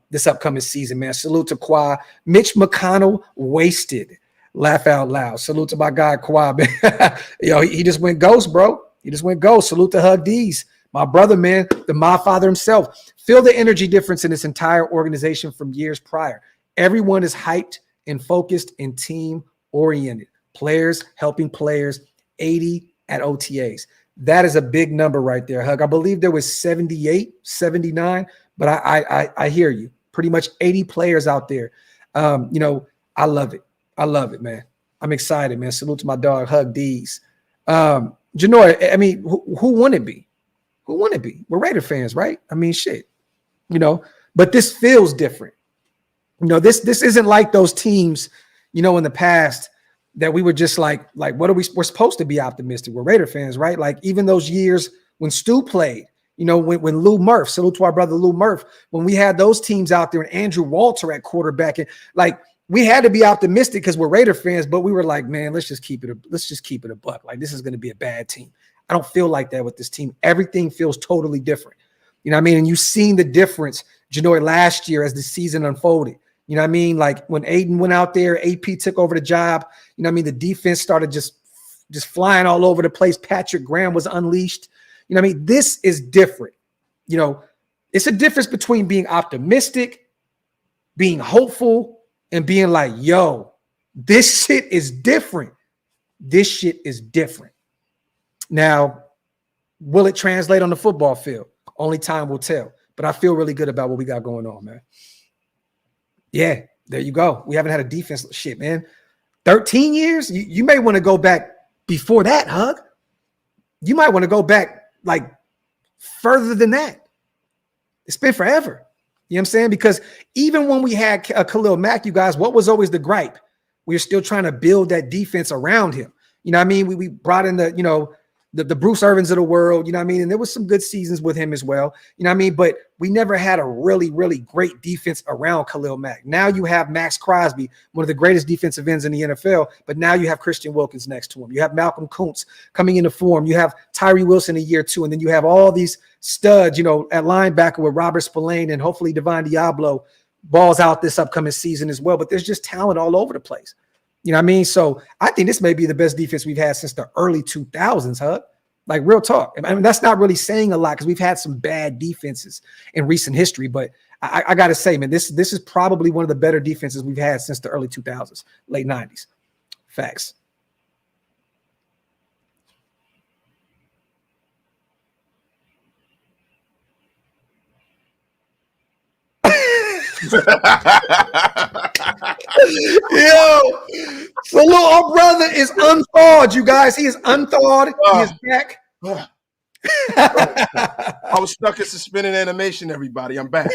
this upcoming season, man. Salute to Kawhi. Mitch McConnell wasted. Laugh out loud. Salute to my guy, Kawhi, man. He just went ghost, bro. He just went ghost. Salute to Hug D's. My brother, man, the my father himself. Feel the energy difference in this entire organization from years prior. Everyone is hyped and focused and team-oriented. Players helping players, 80 at OTAs. That is a big number right there, Hug. I believe there was 78, 79, but I hear you. Pretty much 80 players out there. I love it. I love it, man. I'm excited, man. Salute to my dog, Hug D's. Janor, I mean, who wouldn't it be? Who wouldn't it be? We're Raider fans, right? I mean, shit. But this feels different. This isn't like those teams, in the past that we were just like what are we're supposed to be optimistic. We're Raider fans, right? Like even those years when Stu played, when Lou Murph, salute to our brother Lou Murph, when we had those teams out there and Andrew Walter at quarterback, and we had to be optimistic because we're Raider fans, but we were like, man, let's just keep it a buck. Like this is going to be a bad team. I don't feel like that with this team. Everything feels totally different. You know what I mean? And you've seen the difference, Janoi, last year as the season unfolded. You know what I mean? Like when Aidan went out there, AP took over the job. You know what I mean? The defense started just flying all over the place. Patrick Graham was unleashed. You know what I mean? This is different. It's a difference between being optimistic, being hopeful, and being like, yo, this shit is different. This shit is different. Now, will it translate on the football field? Only time will tell. But I feel really good about what we got going on, man. Yeah, there you go. We haven't had a defense. Shit, man. 13 years? You may want to go back before that, Hug. You might want to go back like further than that. It's been forever. You know what I'm saying? Because even when we had Khalil Mack, you guys, what was always the gripe? We were still trying to build that defense around him. You know what I mean? We brought in the Bruce Irvins of the world, you know what I mean? And there was some good seasons with him as well, you know what I mean? But we never had a really, really great defense around Khalil Mack. Now you have Max Crosby, one of the greatest defensive ends in the NFL, but now you have Christian Wilkins next to him. You have Malcolm Koonce coming into form. You have Tyree Wilson a year two, and then you have all these studs, at linebacker with Robert Spillane and hopefully Divine Diablo balls out this upcoming season as well. But there's just talent all over the place. You know what I mean? So I think this may be the best defense we've had since the early 2000s, huh? Like real talk. I mean, that's not really saying a lot because we've had some bad defenses in recent history. But I got to say, man, this is probably one of the better defenses we've had since the early 2000s, late 90s. Facts. Yo, salute, our brother is unthawed, you guys. He is unthawed. He is back. I was stuck in suspended animation, everybody. I'm back.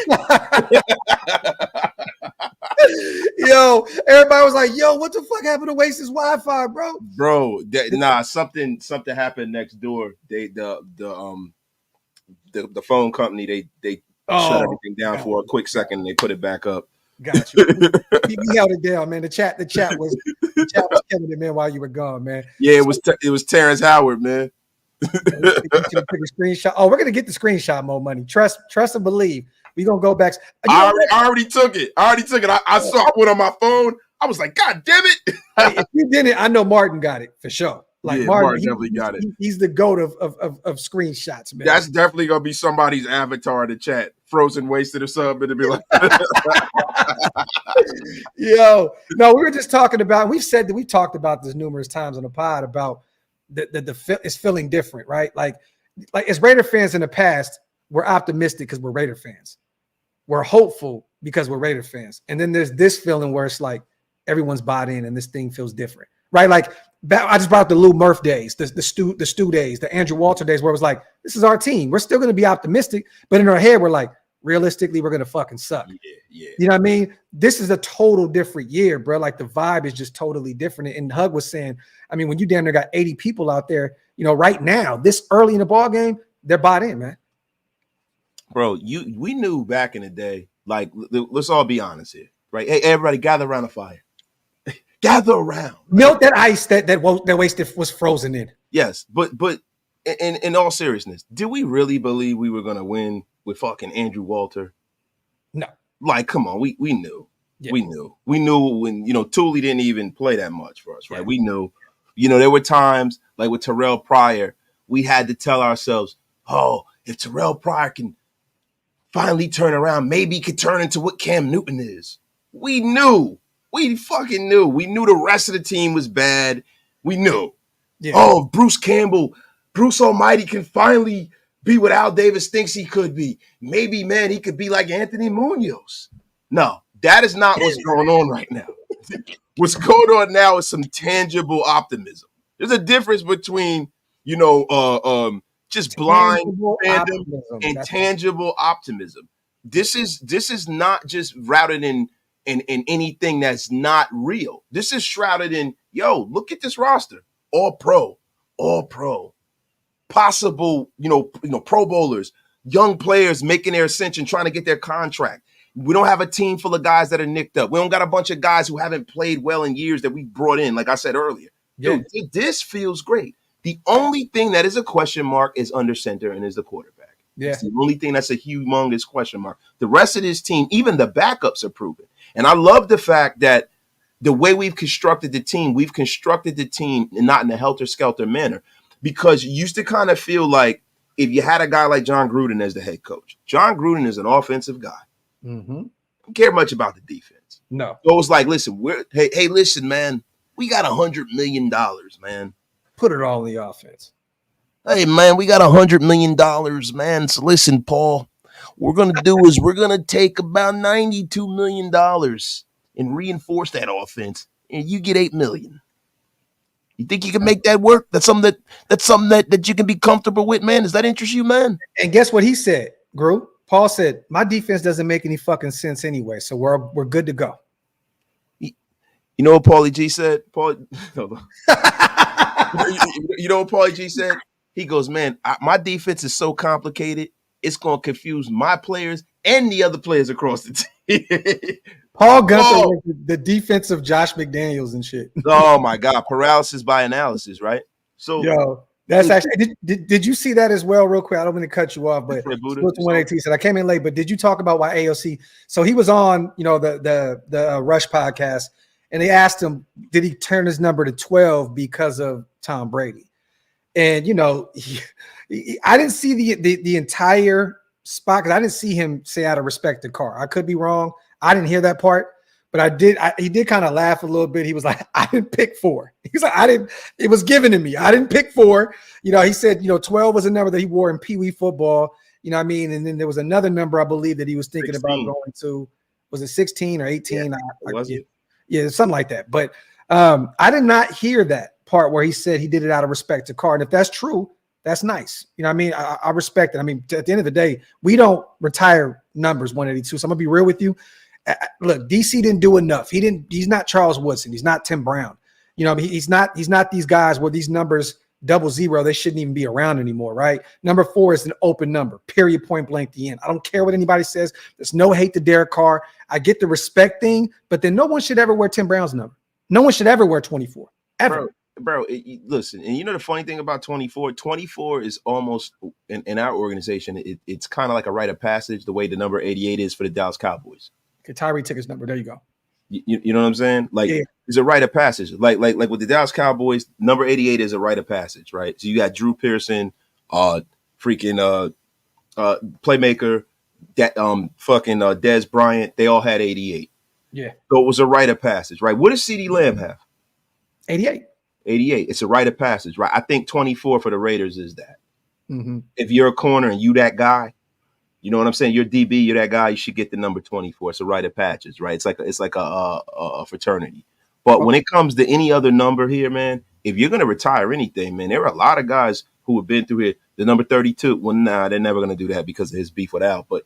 Yo, everybody was like, yo, what the fuck happened to Waste's Wi-Fi, bro? Bro, something happened next door. The phone company, they shut everything down for a quick second and they put it back up. Got you. He held it down, man. The chat was killing it, man, while you were gone, man. Yeah, it was Terrence Howard, man. Take a screenshot. Oh, we're gonna get the screenshot, Mo Money. Trust and believe. We're gonna go back. I already took it. I saw it on my phone. I was like, God damn it. Hey, if you didn't, I know Martin got it for sure. Like yeah, Martin definitely got it. He's the GOAT of screenshots, man. That's definitely gonna be somebody's avatar in the chat, frozen, wasted, or something. To be like, yo, no, we were just talking about. We've talked about this numerous times on the pod about it's feeling different, right? Like as Raider fans in the past, we're optimistic because we're Raider fans. We're hopeful because we're Raider fans, and then there's this feeling where it's like everyone's bought in and this thing feels different, right? Like I just brought up the Lou Murph days, the Stu days, the Andrew Walter days, where it was like, this is our team. We're still going to be optimistic, but in our head, we're like, realistically, we're going to fucking suck. Yeah. You know what I mean? This is a total different year, bro. Like the vibe is just totally different. And Hug was saying, I mean, when you damn near got 80 people out there, you know, right now, this early in the ball game, they're bought in, man. Bro, we knew back in the day, like, let's all be honest here, right? Hey, everybody gather around a fire. Gather around. Melt that ice that waste was frozen in. Yes, but in all seriousness, did we really believe we were going to win with fucking Andrew Walter? No. Like, come on, we knew. Yeah. We knew when, you know, Thule didn't even play that much for us, right? Yeah. We knew. You know, there were times, like with Terrell Pryor, we had to tell ourselves, oh, if Terrell Pryor can finally turn around, maybe he could turn into what Cam Newton is. We knew. We fucking knew. We knew the rest of the team was bad. We knew. Yeah. Oh, Bruce Campbell, Bruce Almighty can finally be what Al Davis thinks he could be. Maybe, man, he could be like Anthony Munoz. No, that is not what's going on right now. What's going on now is some tangible optimism. There's a difference between, you know, just blind fandom and tangible optimism. This is not just routed in anything that's not real. This is shrouded in, yo, look at this roster. All pro. Possible, you know, Pro Bowlers, young players making their ascension, trying to get their contract. We don't have a team full of guys that are nicked up. We don't got a bunch of guys who haven't played well in years that we brought in, like I said earlier. Yeah. Dude, this feels great. The only thing that is a question mark is under center and is the quarterback. Yeah. It's the only thing that's a humongous question mark. The rest of this team, even the backups are proven. And I love the fact that the way we've constructed the team not in a helter-skelter manner, because you used to kind of feel like if you had a guy like John Gruden as the head coach, John Gruden is an offensive guy. Mm-hmm. Don't care much about the defense. No. So it's like, listen, listen, man, we got $100 million, man. Put it all in the offense. Hey, man, we got $100 million, man. So listen, Paul, what we're going to do is we're going to take about $92 million and reinforce that offense, and you get $8 million. You think you can make that work? That's something that you can be comfortable with, man. Does that interest you, man? And guess what he said, Gru? Paul said, my defense doesn't make any fucking sense anyway, so we're good to go. You know what Paulie G said? You know what Paulie G said? He goes, man, my defense is so complicated, it's going to confuse my players and the other players across the team. Paul Gunther was the defensive Josh McDaniels and shit. Oh, my God. Paralysis by analysis, right? So, yo, that's actually – did you see that as well real quick? I don't want to cut you off, but 118 said, I came in late, but did you talk about why AOC – so he was on, you know, the Rush podcast, and they asked him, did he turn his number to 12 because of Tom Brady? And, you know, I didn't see the entire spot because I didn't see him say out of respect to Carr. I could be wrong. I didn't hear that part, but I did. He did kind of laugh a little bit. He was like, I didn't pick 4. He's like, it was given to me. I didn't pick 4. You know, he said, you know, 12 was a number that he wore in Pee Wee football. You know what I mean? And then there was another number, I believe, that he was thinking 16. About going to. Was it 16 or 18? Yeah, something like that. But I did not hear that part where he said he did it out of respect to Carr. And if that's true, that's nice. You know what I mean? I respect it. I mean, at the end of the day, we don't retire numbers 182. So I'm going to be real with you. Look, DC didn't do enough. He's not Charles Woodson. He's not Tim Brown. You know, he's not these guys where these numbers 00, they shouldn't even be around anymore, right? Number 4 is an open number, period, point blank, the end. I don't care what anybody says. There's no hate to Derek Carr. I get the respect thing, but then no one should ever wear Tim Brown's number. No one should ever wear 24, ever. Bro, listen, and you know the funny thing about 24? 24 is almost, in our organization, it's kind of like a rite of passage, the way the number 88 is for the Dallas Cowboys. Okay, Tyree took his number. There you go. You know what I'm saying? Like, It's a rite of passage. Like with the Dallas Cowboys, number 88 is a rite of passage, right? So you got Drew Pearson, playmaker, that fucking Dez Bryant. They all had 88. Yeah. So it was a rite of passage, right? What does CeeDee Lamb have? 88. 88. It's a rite of passage, right? I think 24 for the Raiders is that. Mm-hmm. If you're a corner and you that guy, you know what I'm saying? You're DB, you're that guy. You should get the number 24. It's a rite of passage, right? It's like a fraternity. But when it comes to any other number here, man, if you're going to retire anything, man, there are a lot of guys who have been through here. The number 32, well, nah, they're never going to do that because of his beef with Al. But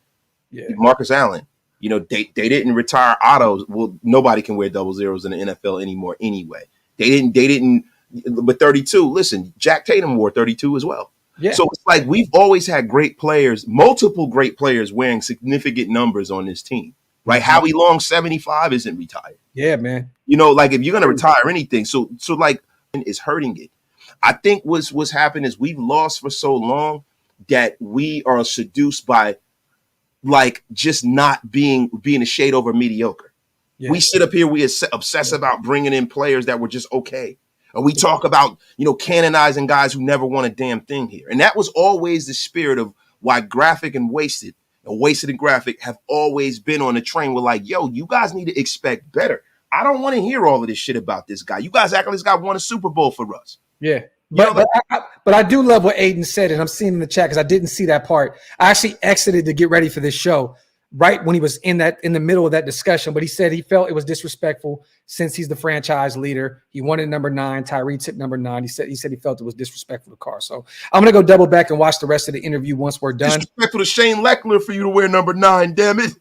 Marcus Allen, they didn't retire autos. Well, nobody can wear 00s in the NFL anymore anyway. They didn't. But 32, listen, Jack Tatum wore 32 as well. Yeah. So it's like we've always had great players, multiple great players wearing significant numbers on this team, right? Howie Long, 75, isn't retired. Yeah, man. Like if you're going to retire anything, so like it's hurting it. I think what's happened is we've lost for so long that we are seduced by like just not being a shade over mediocre. Yeah. We sit up here, we obsess about bringing in players that were just okay. And we talk about, canonizing guys who never won a damn thing here. And that was always the spirit of why Graphic and Wasted and Graphic have always been on the train. We're like, yo, you guys need to expect better. I don't want to hear all of this shit about this guy. You guys act like this guy won a Super Bowl for us. Yeah. But I do love what Aidan said, and I'm seeing in the chat because I didn't see that part. I actually exited to get ready for this show right when he was in the middle of that discussion. But he said he felt it was disrespectful since he's the franchise leader. He wanted number 9. Tyree took number 9. He said he felt it was disrespectful to Carr. So I'm gonna go double back and watch the rest of the interview once we're done. Disrespectful to Shane Leckler for you to wear number 9. Damn it!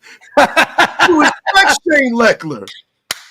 You respect Shane Leckler,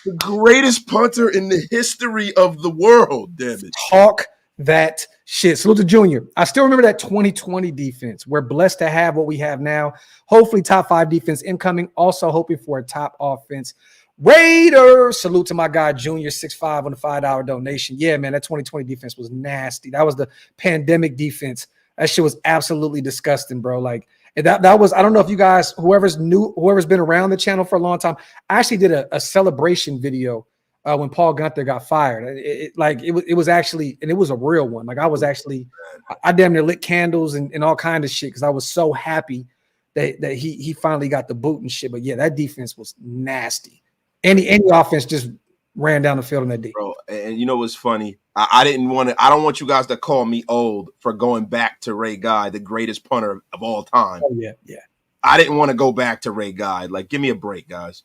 the greatest punter in the history of the world. Damn it! Talk that shit. Salute to Junior. I still remember that 2020 defense. We're blessed to have what we have now. Hopefully top 5 defense incoming. Also hoping for a top offense. Raiders. Salute to my guy Junior, 6'5" on the $5 donation. Yeah, man, that 2020 defense was nasty. That was the pandemic defense. That shit was absolutely disgusting, bro. Like that was, I don't know if you guys, whoever's been around the channel for a long time, I actually did a celebration video when Paul Gunther got fired. It was actually, and it was a real one. Like I damn near lit candles and all kind of shit because I was so happy that he finally got the boot and shit. But yeah, that defense was nasty. Any offense just ran down the field on that D. Bro, and you know what's funny? I don't want you guys to call me old for going back to Ray Guy, the greatest punter of all time. Oh yeah. I didn't want to go back to Ray Guy. Like, give me a break, guys.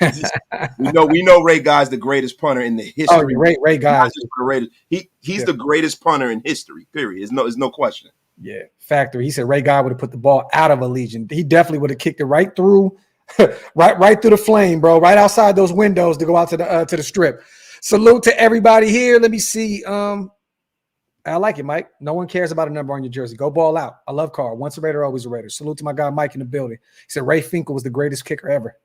we know Ray Guy's the greatest punter in the history. Oh, Ray Guy is the greatest. He's the greatest punter in history. Period. There's no question. Yeah, factory. He said Ray Guy would have put the ball out of Allegiant. He definitely would have kicked it right through, right through the flame, bro. Right outside those windows to go out to the strip. Salute to everybody here. Let me see. I like it, Mike. No one cares about a number on your jersey. Go ball out. I love Carr. Once a Raider, always a Raider. Salute to my guy Mike in the building. He said Ray Finkel was the greatest kicker ever.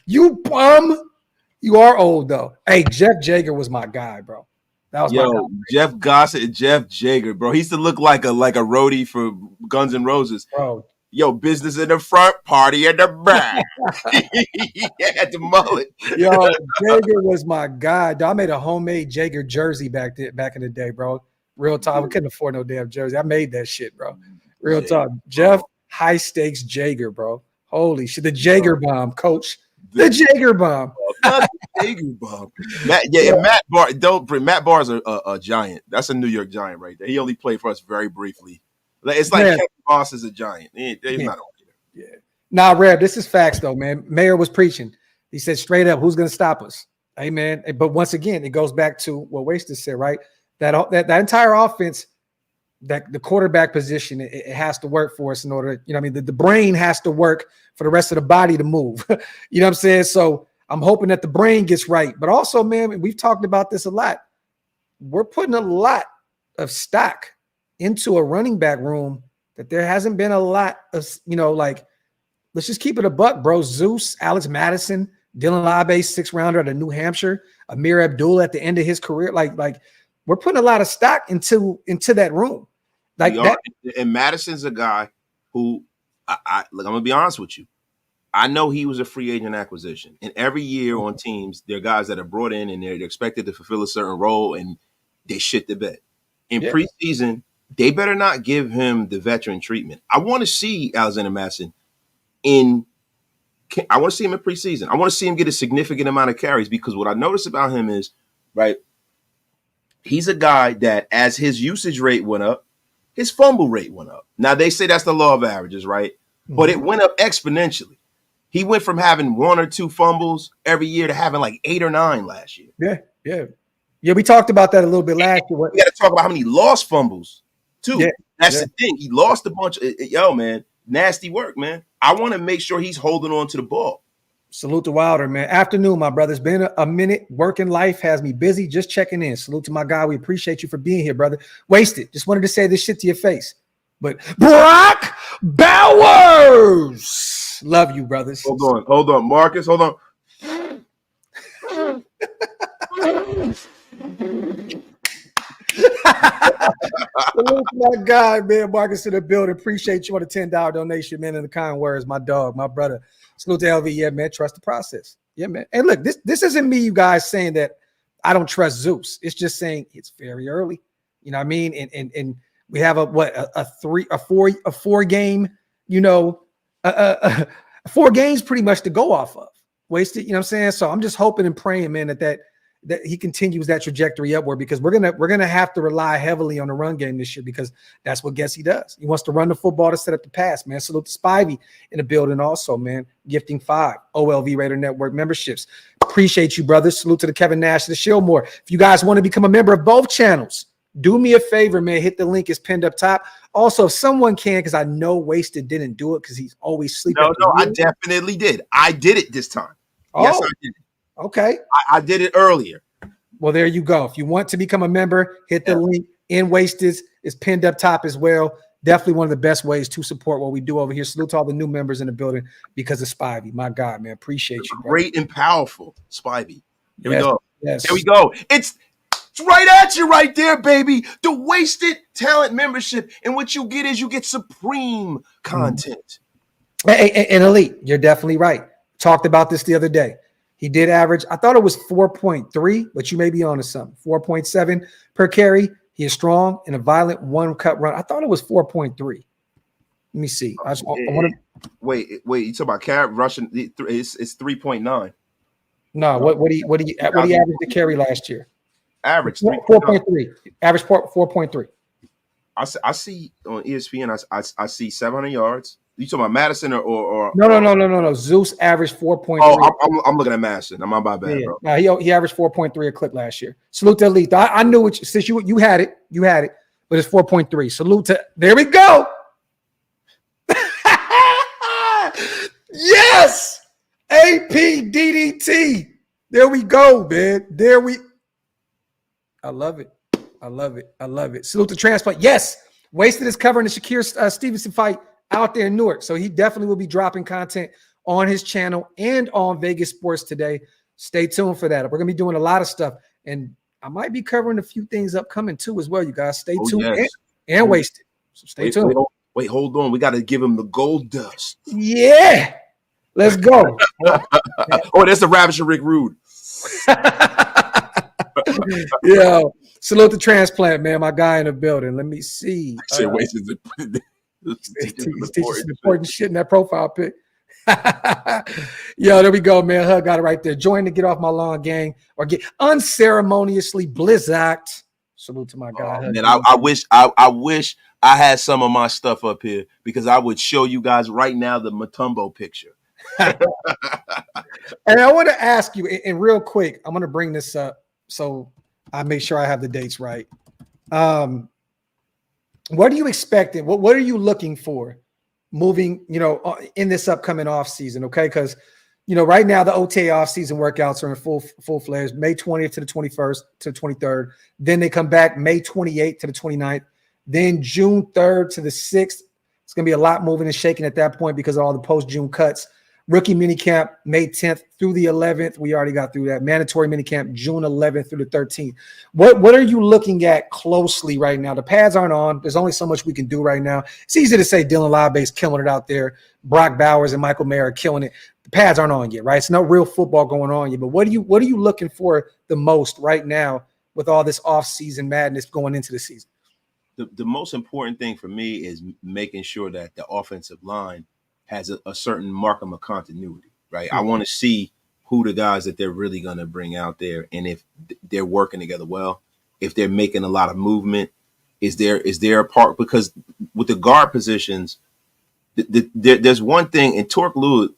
You bum. You are old though. Hey, Jeff Jager was my guy, bro. That was my guy. Jeff Gossett, Jeff Jager, bro. He used to look like a roadie for Guns N' Roses. Bro. Yo, business in the front, party in the back. He had the mullet. Yo, Jager was my guy. I made a homemade Jager jersey back in the day, bro. Real talk. We couldn't afford no damn jersey. I made that shit, bro. Real talk. Jeff, high stakes Jager, bro. Holy shit. The Jager bomb, coach. The Jager bomb. Not the Jager bomb. Matt Barr's a giant. That's a New York Giant right there. He only played for us very briefly. It's like Kevin Boss is a giant. He's not on here. Yeah. Nah, Reb, this is facts though, man. Mayor was preaching. He said straight up, who's going to stop us? Amen. But once again, it goes back to what Wasted said, right? That entire offense, that the quarterback position, it has to work for us in order, the brain has to work for the rest of the body to move. You know what I'm saying? So I'm hoping that the brain gets right. But also, man, we've talked about this a lot. We're putting a lot of stock into a running back room that there hasn't been a lot of, let's just keep it a buck, bro. Zeus, Alex Madison, Dylan Laube, 6th rounder out of New Hampshire, Amir Abdul at the end of his career. Like we're putting a lot of stock into that room. And Madison's a guy who I'm gonna be honest with you. I know he was a free agent acquisition, and every year on teams, there are guys that are brought in and they're expected to fulfill a certain role, and they shit the bed. In preseason, they better not give him the veteran treatment. I want to see Alexander Madison I want to see him in preseason. I want to see him get a significant amount of carries because what I noticed about him is, right, he's a guy that as his usage rate went up, his fumble rate went up. Now, they say that's the law of averages, right? Mm-hmm. But it went up exponentially. He went from having 1 or 2 fumbles every year to having like 8 or 9 last year. Yeah. Yeah, we talked about that a little bit last year. We got to talk about how many lost fumbles too. Yeah, That's the thing. He lost a bunch. Yo, man, nasty work, man. I want to make sure he's holding on to the ball. Salute to Wilder, man. Afternoon, my brother. It's been a minute. Working life has me busy. Just checking in. Salute to my guy. We appreciate you for being here, brother. Wasted. Just wanted to say this shit to your face. But Brock Bowers. Love you, brothers. Hold on. Marcus, hold on. Salute to my guy, man. Marcus in the building. Appreciate you on the $10 donation, man, and the kind words. My dog, my brother. Salute to LV. Yeah, man. Trust the process. Yeah, man. And look, this isn't me, you guys, saying that I don't trust Zeus. It's just saying it's very early. You know what I mean? And we have a 4 game, you know, 4 games pretty much to go off of. Wasted, you know what I'm saying? So I'm just hoping and praying, man, that he continues that trajectory upward, because we're gonna have to rely heavily on the run game this year, because that's what Getsy does. He wants to run the football to set up the pass, man. Salute to Spivey in the building also, man. Gifting 5 OLV Raider Network memberships. Appreciate you, brothers. Salute to the Kevin Nash and the Shillmore. If you guys want to become a member of both channels, do me a favor, man. Hit the link. It's pinned up top. Also, if someone can, because I know Wasted didn't do it because he's always sleeping. No, I definitely did. I did it this time. Oh, yes, I did. Okay. I did it earlier. Well, there you go. If you want to become a member, hit the link in Wasted. It's pinned up top as well. Definitely one of the best ways to support what we do over here. Salute to all the new members in the building because of Spivey. My God, man. Appreciate you. Great and powerful, Spivey. Here we go. Yes. Here we go. It's right at you right there, baby. The Wasted Talent membership. And what you get is you get supreme content. And Elite, you're definitely right. Talked about this the other day. He did average, I thought it was 4.3, but you may be on to something. 4.7 per carry. He is strong in a violent one-cut run. I thought it was 4.3. Let me see. I want to wait. You talking about carry rushing? It's 3.9. No, what he averaged to carry last year? Average 4.3. Average 4.3. I see on ESPN. I see 700 yards. You talking about Madison or No. Zeus averaged 4.3. Oh, I'm looking at Madison. I'm on my bad, bro. No, he averaged 4.3 a clip last year. Salute to Elite. I knew it since you had it, but it's 4.3. Salute to there we go. Yes, AP DDT. There we go, man. I love it. Salute to Transplant. Yes, Wasted is covering the Shakir Stevenson fight out there in Newark. So he definitely will be dropping content on his channel and on Vegas Sports Today. Stay tuned for that. We're going to be doing a lot of stuff. And I might be covering a few things upcoming too as well, you guys. Stay tuned. Yes. And Wasted. So stay tuned. Wait, hold on. We got to give him the gold dust. Yeah. Let's go. Oh, that's the Ravishing Rick Rude. Yeah. Salute the Transplant, man. My guy in the building. Let me see. He's teaching some important shit in that profile pic. Yo, there we go, man. Hug got it right there. Join the Get Off My Lawn gang or get unceremoniously blizzacked. Salute to my guy. Man, I wish I had some of my stuff up here because I would show you guys right now the Mutombo picture. And I want to ask you, and real quick, I'm going to bring this up so I make sure I have the dates right. What are you expecting? What are you looking for moving, in this upcoming off season? Okay. Cause right now the OTA off season workouts are in full fledged, May 20th to the 21st to the 23rd. Then they come back May 28th to the 29th. Then June 3rd to the 6th. It's going to be a lot moving and shaking at that point because of all the post-June cuts. Rookie minicamp, May 10th through the 11th. We already got through that. Mandatory minicamp, June 11th through the 13th. What are you looking at closely right now? The pads aren't on. There's only so much we can do right now. It's easy to say Dylan Laube is killing it out there. Brock Bowers and Michael Mayer are killing it. The pads aren't on yet, right? It's no real football going on yet. But what are you looking for the most right now with all this off-season madness going into the season? The most important thing for me is making sure that the offensive line has a certain markum of continuity, right? Mm-hmm. I want to see who the guys that they're really going to bring out there, and if they're working together well, if they're making a lot of movement, is there a part? Because with the guard positions, there's one thing, and Torque Lewis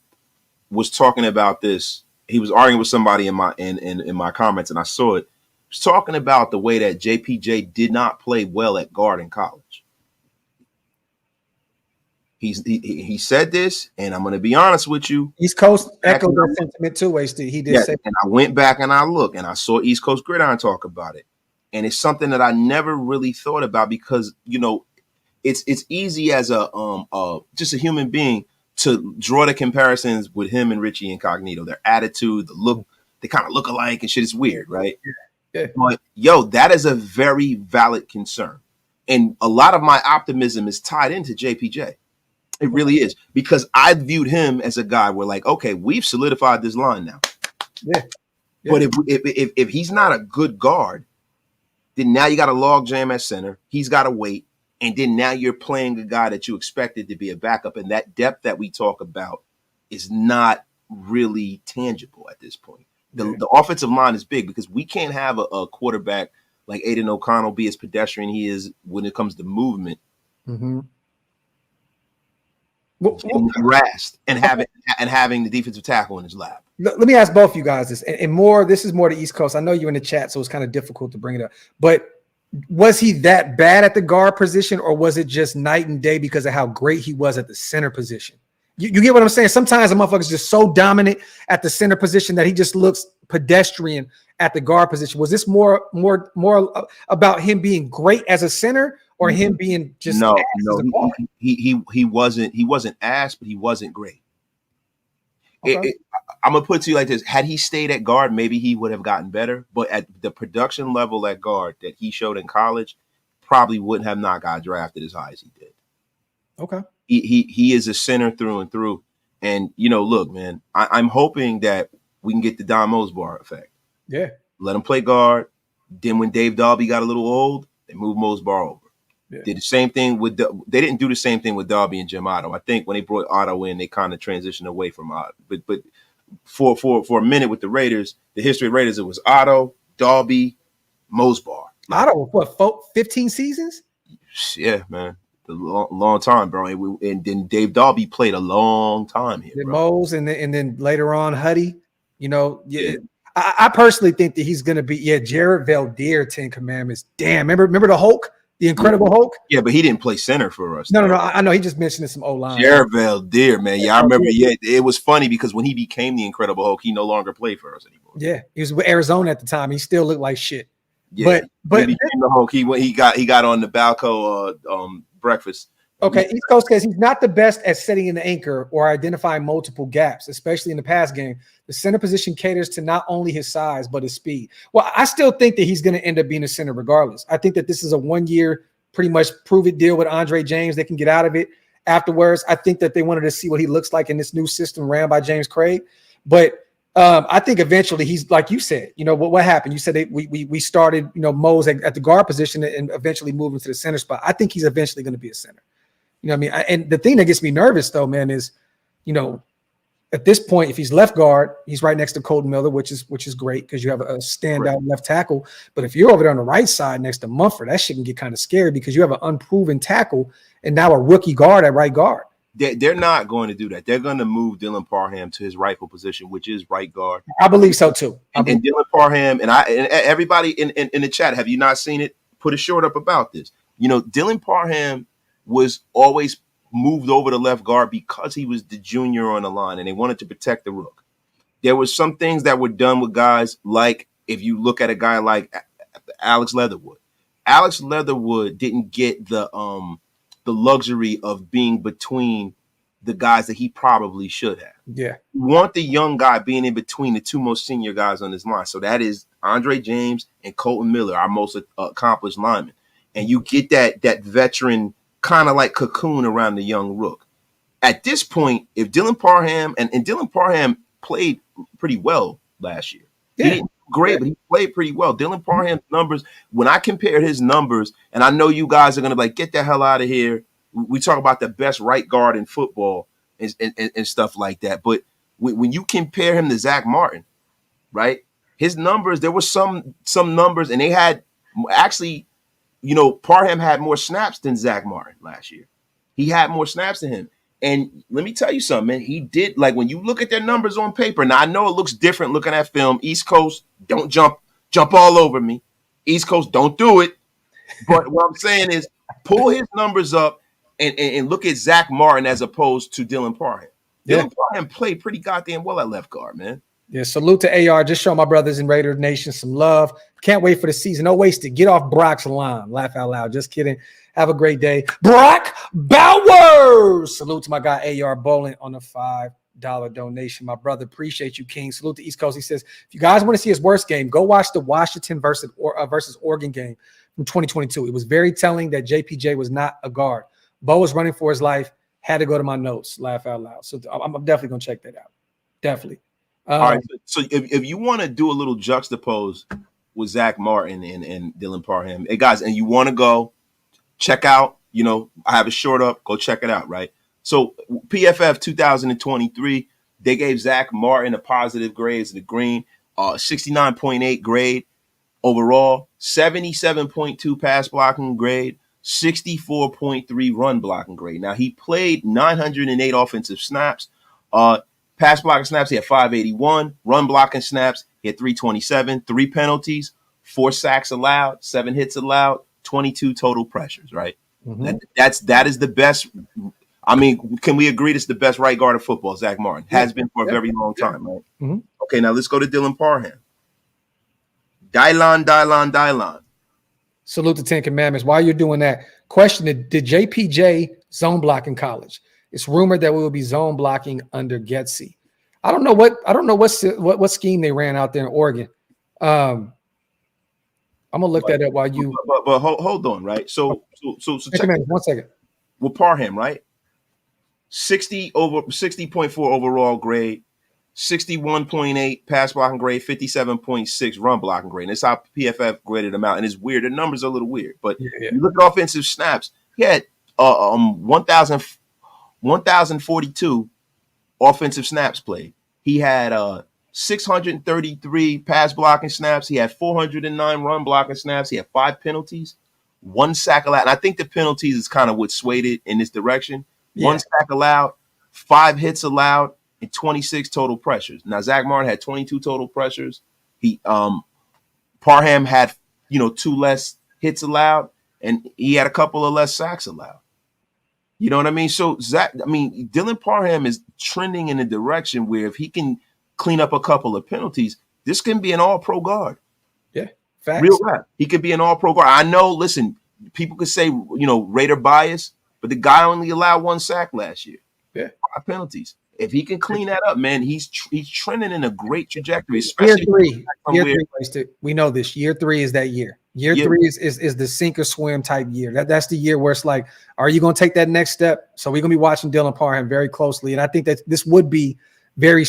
was talking about this. He was arguing with somebody in my comments, and I saw it. was talking about the way that JPJ did not play well at guard in college. He said this, and I'm going to be honest with you. East Coast echoed that sentiment too, Wasted. He did say. And I went back and I looked, and I saw East Coast Gridiron talk about it. And it's something that I never really thought about because, you know, it's easy as a just a human being to draw the comparisons with him and Richie Incognito. Their attitude, the look, they kind of look alike and shit. It's weird, right? Yeah. But yo, that is a very valid concern. And a lot of my optimism is tied into JPJ. It really is, because I viewed him as a guy where, like, okay, we've solidified this line now. Yeah. But if he's not a good guard, then now you got a log jam at center. He's got to wait. And then now you're playing a guy that you expected to be a backup. And that depth that we talk about is not really tangible at this point. The offensive line is big because we can't have a quarterback like Aidan O'Connell be as pedestrian he is when it comes to movement. Mm-hmm. Harassed and having the defensive tackle in his lap. Let me ask both you guys this, and more. This is more the East Coast. I know you're in the chat, so it's kind of difficult to bring it up. But was he that bad at the guard position, or was it just night and day because of how great he was at the center position? You get what I'm saying? Sometimes a motherfucker's just so dominant at the center position that he just looks pedestrian at the guard position. Was this more about him being great as a center, or him being just no? He wasn't ass, but he wasn't great. Okay. I'm gonna put it to you like this: had he stayed at guard, maybe he would have gotten better. But at the production level at guard that he showed in college, probably wouldn't have not got drafted as high as he did. Okay. He is a center through and through. And, you know, look, man, I'm hoping that we can get the Don Mosbar effect. Yeah. Let him play guard. Then when Dave Dalby got a little old, they moved Mosbar over. Yeah. Did the same thing with they didn't do the same thing with Dalby and Jim Otto. I think when they brought Otto in, they kind of transitioned away from Otto. But for a minute with the Raiders, the history of Raiders, it was Otto, Dalby, Mosbar. Otto, what, 15 seasons? Yeah, man. A long time, bro. And then Dave Dalby played a long time here. Mose and then later on Huddy. You know, yeah. I personally think that he's going to be Jared Valdir, 10 Commandments. Damn, remember the Hulk, the Incredible Hulk? Yeah, but he didn't play center for us. No. I know he just mentioned some O-line. Jared Valdir, man. Yeah, I remember. Yeah, it was funny because when he became the Incredible Hulk, he no longer played for us anymore. Yeah, he was with Arizona at the time. He still looked like shit. Yeah, but he became the Hulk. He got on the Balco breakfast. Okay, East Coast says he's not the best at setting an anchor or identifying multiple gaps, especially in the pass game. The center position caters to not only his size, but his speed. Well, I still think that he's going to end up being a center regardless. I think that this is a 1-year, pretty much prove-it deal with Andre James. They can get out of it afterwards. I think that they wanted to see what he looks like in this new system ran by James Craig. But I think eventually he's, like you said, you know, what happened? You said we started, you know, Mose at the guard position and eventually moved into the center spot. I think he's eventually going to be a center. You know what I mean? And the thing that gets me nervous, though, man, is, you know, at this point, if he's left guard, he's right next to Colton Miller, which is great because you have a standout left tackle. But if you're over there on the right side next to Mumford, that shit can get kind of scary because you have an unproven tackle and now a rookie guard at right guard. They're not going to do that. They're going to move Dylan Parham to his rightful position, which is right guard. I believe so too. And Dylan Parham and everybody in the chat, have you not seen it? Put a short up about this. You know, Dylan Parham was always moved over to left guard because he was the junior on the line and they wanted to protect the rook. There was some things that were done with guys like, if you look at a guy like Alex Leatherwood. Alex Leatherwood didn't get the luxury of being between the guys that he probably should have. Yeah. You want the young guy being in between the two most senior guys on this line. So that is Andre James and Colton Miller, our most accomplished linemen. And you get that veteran kind of like cocoon around the young rook. At this point, if Dylan Parham, and Dylan Parham played pretty well last year. Yeah. He didn't do great, but he played pretty well. Dylan Parham's numbers, when I compared his numbers, and I know you guys are going to be like, get the hell out of here. We talk about the best right guard in football and stuff like that. But when you compare him to Zach Martin, right, his numbers, there were some numbers, and they had actually, you know, Parham had more snaps than Zach Martin last year. He had more snaps than him. And let me tell you something, man. He did, like, when you look at their numbers on paper, now I know it looks different looking at film. East Coast, don't jump jump all over me. East Coast, don't do it. But what I'm saying is pull his numbers up and look at Zach Martin as opposed to Dylan Parham. Yeah. Dylan Parham played pretty goddamn well at left guard, man. Yeah, salute to AR. Just show my brothers in Raider Nation some love. Can't wait for the season. No wasted. Get off Brock's line. Laugh out loud. Just kidding. Have a great day. Brock Bowers. Salute to my guy AR Bowling on the $5 donation. My brother, appreciate you, King. Salute to East Coast. He says, if you guys want to see his worst game, go watch the Washington versus Oregon game from 2022. It was very telling that JPJ was not a guard. Bo was running for his life. Had to go to my notes. Laugh out loud. So I'm definitely going to check that out. Definitely. All right. So if you want to do a little juxtapose with Zach Martin and Dylan Parham, hey guys, and you want to go check out, I have a short up, go check it out, right? So PFF 2023, they gave Zach Martin a positive grade as the green, 69.8 grade overall, 77.2 pass blocking grade, 64.3 run blocking grade. Now he played 908 offensive snaps. Pass blocking snaps, he had 581. Run blocking snaps, he had 327. 3 penalties, 4 sacks allowed, 7 hits allowed, 22 total pressures, right? Mm-hmm. That is the best. I mean, can we agree this is the best right guard of football, Zach Martin? Has been for a very long time, right? Mm-hmm. Okay, now let's go to Dylan Parham. Dylan. Salute the 10 Commandments. While you're doing that, question, did JPJ zone block in college? It's rumored that we will be zone blocking under Getsy. I don't know what scheme they ran out there in Oregon. I'm gonna look that up while you. But hold on, right? So check 1 second. With Parham, right? 60.4 overall grade, 61.8 pass blocking grade, 57.6 run blocking grade. And that's how PFF graded him out. And it's weird. The numbers are a little weird, but you look at offensive snaps. He had 1,042 offensive snaps played. He had 633 pass blocking snaps. He had 409 run blocking snaps. He had 5 penalties, 1 sack allowed. And I think the penalties is kind of what swayed it in this direction. 1 sack allowed, 5 hits allowed, and 26 total pressures. Now Zach Martin had 22 total pressures. He Parham had 2 less hits allowed, and he had a couple of less sacks allowed. You know what I mean? So Dylan Parham is trending in a direction where if he can clean up a couple of penalties, this can be an all-pro guard. Yeah, facts. Real rap. He could be an all-pro guard. I know, listen, people could say, Raider bias, but the guy only allowed 1 sack last year. Yeah. 5 penalties. If he can clean that up, man, he's trending in a great trajectory. Especially year three, we know this. Year 3 is that year. Year 3 is the sink or swim type year. That's the year where it's like, are you going to take that next step? So we're going to be watching Dylan Parham very closely. And I think that this would be very,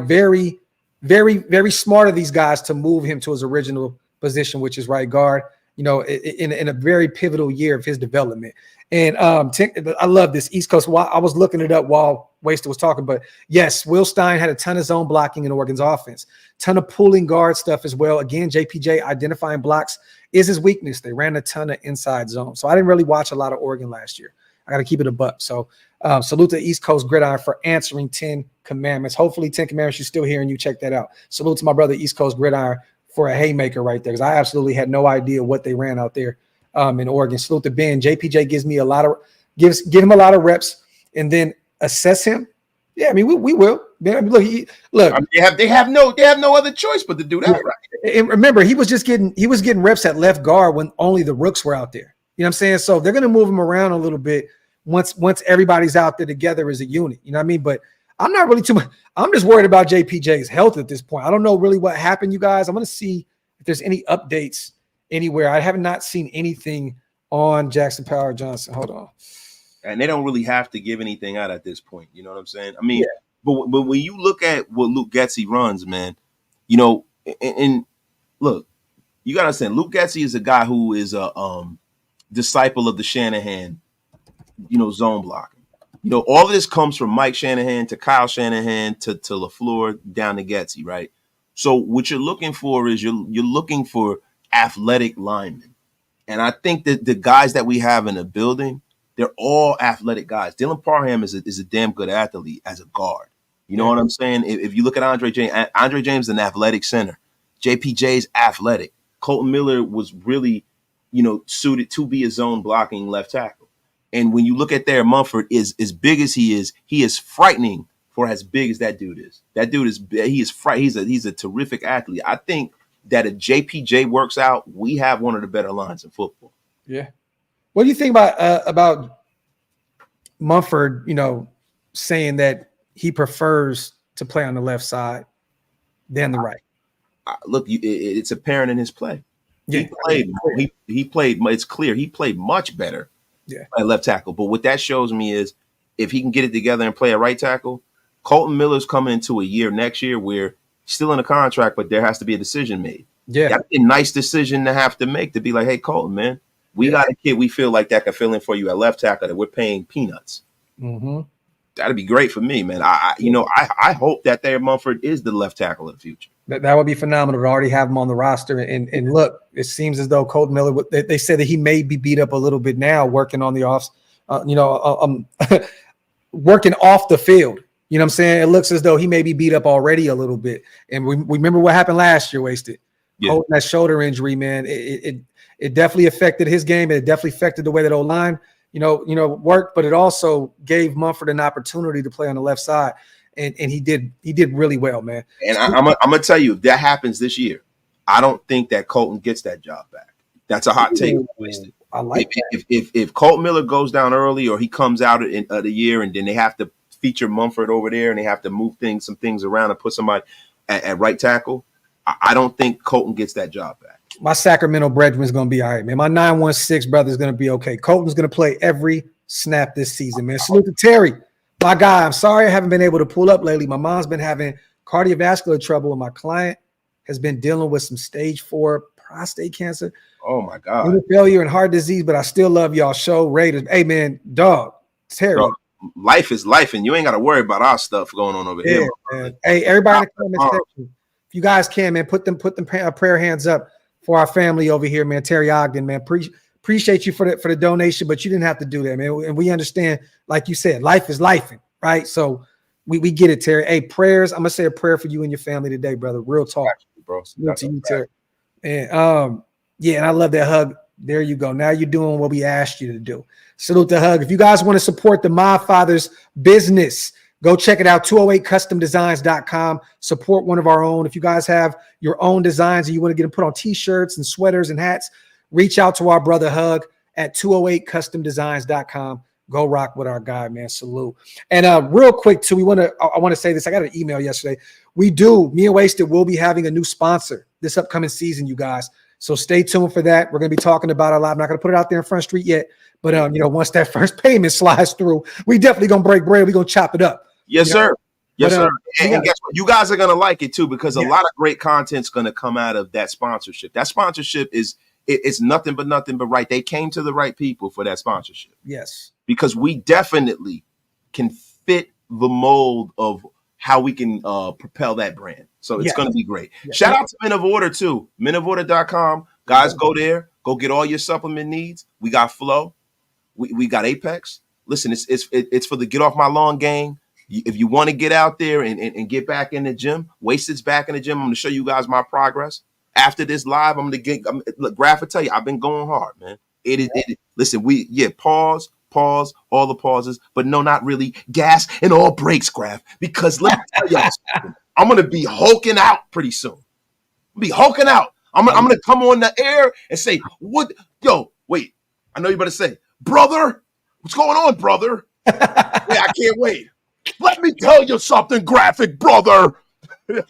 very, very smart of these guys to move him to his original position, which is right guard, in a very pivotal year of his development. And I love this East Coast. I was looking it up while Waster was talking, but yes, Will Stein had a ton of zone blocking in Oregon's offense, ton of pulling guard stuff as well. Again, JPJ identifying blocks is his weakness. They ran a ton of inside zone. So I didn't really watch a lot of Oregon last year. I got to keep it a buck. So salute to East Coast Gridiron for answering 10 Commandments. Hopefully 10 Commandments, you're still here and you check that out. Salute to my brother East Coast Gridiron for a haymaker right there, because I absolutely had no idea what they ran out there in Oregon. Salute to Ben. JPJ gives him a lot of reps and then assess him. Yeah, I mean we will. I mean, look. I mean, they have no other choice but to do that, right? And remember, he was getting reps at left guard when only the rooks were out there. You know what I'm saying? So they're gonna move him around a little bit once everybody's out there together as a unit. You know what I mean? But I'm not really too much. I'm just worried about JPJ's health at this point. I don't know really what happened, you guys. I'm gonna see if there's any updates anywhere. I have not seen anything on Jackson Power Johnson. Hold on. And they don't really have to give anything out at this point. You know what I'm saying? I mean, but when you look at what Luke Getsy runs, man, and look, you got to understand, Luke Getsy is a guy who is a disciple of the Shanahan, zone blocking. All of this comes from Mike Shanahan to Kyle Shanahan to LaFleur down to Getsy, right? So what you're looking for is you're looking for athletic linemen. And I think that the guys that we have in the building, they're all athletic guys. Dylan Parham is a damn good athlete as a guard. You know what I'm saying? If you look at Andre James is an athletic center. JPJ's athletic. Colton Miller was really, suited to be a zone blocking left tackle. And when you look at there, Mumford is as big as he is frightening for as big as that dude is. That dude he's a terrific athlete. I think that if JPJ works out, we have one of the better lines in football. Yeah. What do you think about Mumford, saying that he prefers to play on the left side than the right? Look, it's apparent in his play. Yeah. He played. It's clear he played much better at left tackle. But what that shows me is if he can get it together and play a right tackle, Colton Miller's coming into a year next year where he's still in a contract, but there has to be a decision made. Yeah, that'd be a nice decision to have to make, to be like, hey, Colton, man, we got a kid we feel like that can fill in for you at left tackle that we're paying peanuts. Mm-hmm. That'd be great for me, man. I hope that there Mumford is the left tackle of the future. That would be phenomenal to already have him on the roster. And look, it seems as though Colton Miller, they said that he may be beat up a little bit now, working on the working off the field. You know what I'm saying? It looks as though he may be beat up already a little bit. And we remember what happened last year, Wasted. Yeah. Holding that shoulder injury, man. It definitely affected his game. It definitely affected the way that O-line, worked, but it also gave Mumford an opportunity to play on the left side. And he did really well, man. And I'm gonna tell you, if that happens this year, I don't think that Colton gets that job back. That's a hot take. I like that. If Colton Miller goes down early, or he comes out of the year, and then they have to feature Mumford over there, and they have to move some things around and put somebody at right tackle, I don't think Colton gets that job back. My Sacramento Breadman's going to be all right, man. My 916 brother is going to be okay. Colton's going to play every snap this season, man. Salute to Terry, my guy. I'm sorry I haven't been able to pull up lately. My mom's been having cardiovascular trouble, and my client has been dealing with some stage 4 prostate cancer. Oh, my God. Liver failure and heart disease, but I still love y'all show. Raiders. Hey, man, dog, Terry. Bro, life is life, and you ain't got to worry about our stuff going on over here. Man. Hey, everybody in the comments section, if you guys can, man, put them prayer hands up for our family over here, man. Terry Ogden, man. Appreciate you for the donation, but you didn't have to do that, man. And we understand, like you said, life is life, right? So we get it, Terry. Hey, prayers. I'm gonna say a prayer for you and your family today, brother. Real talk, bro. To you, Terry. And and I love that hug. There you go. Now you're doing what we asked you to do. Salute the hug. If you guys want to support the My Father's business, go check it out, 208customdesigns.com. Support one of our own. If you guys have your own designs and you want to get them put on t-shirts and sweaters and hats, reach out to our brother Hug at 208customdesigns.com. Go rock with our guy, man. Salute. And real quick, too, I want to say this. I got an email yesterday. Me and Wasted will be having a new sponsor this upcoming season, you guys. So stay tuned for that. We're going to be talking about it a lot. I'm not going to put it out there in Front Street yet, but once that first payment slides through, we definitely going to break bread. We're going to chop it up. Yes, sir. Yes, sir. And guess what? You guys are going to like it too, because a lot of great content's going to come out of that sponsorship. That sponsorship it's nothing but right. They came to the right people for that sponsorship. Yes. Because we definitely can fit the mold of how we can propel that brand. So it's going to be great. Shout out to Men of Order too. menoforder.com. Guys, go there. Go get all your supplement needs. We got Flow. We got Apex. Listen, it's for the get off my lawn gang. If you want to get out there and get back in the gym, Wasted's back in the gym. I'm going to show you guys my progress. After this live, I'm going to look, Graf will tell you, I've been going hard, man. Listen, pause, all the pauses, but no, not really. Gas and all brakes, Graf, because let me tell y'all something. I'm going to be hulking out pretty soon. I'm going to come on the air and say, wait, I know you better say, brother, what's going on, brother? I can't wait. Let me tell you something, graphic brother. You're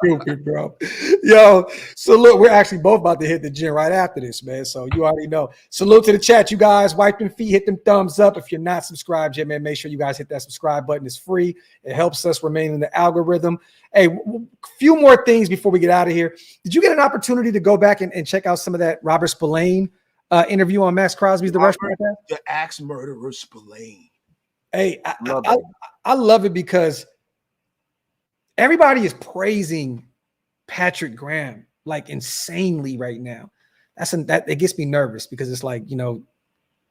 stupid, bro. Yo, so look, we're actually both about to hit the gym right after this, man. So you already know. Salute to the chat, you guys. Wipe them feet, hit them thumbs up. If you're not subscribed yet, man, make sure you guys hit that subscribe button. It's free. It helps us remain in the algorithm. Hey, a few more things before we get out of here. Did you get an opportunity to go back and check out some of that Robert Spillane interview on Max Crosby's The Rush Podcast? The axe murderer Spillane. Hey, I love it because everybody is praising Patrick Graham like insanely right now. It gets me nervous because it's like, he's going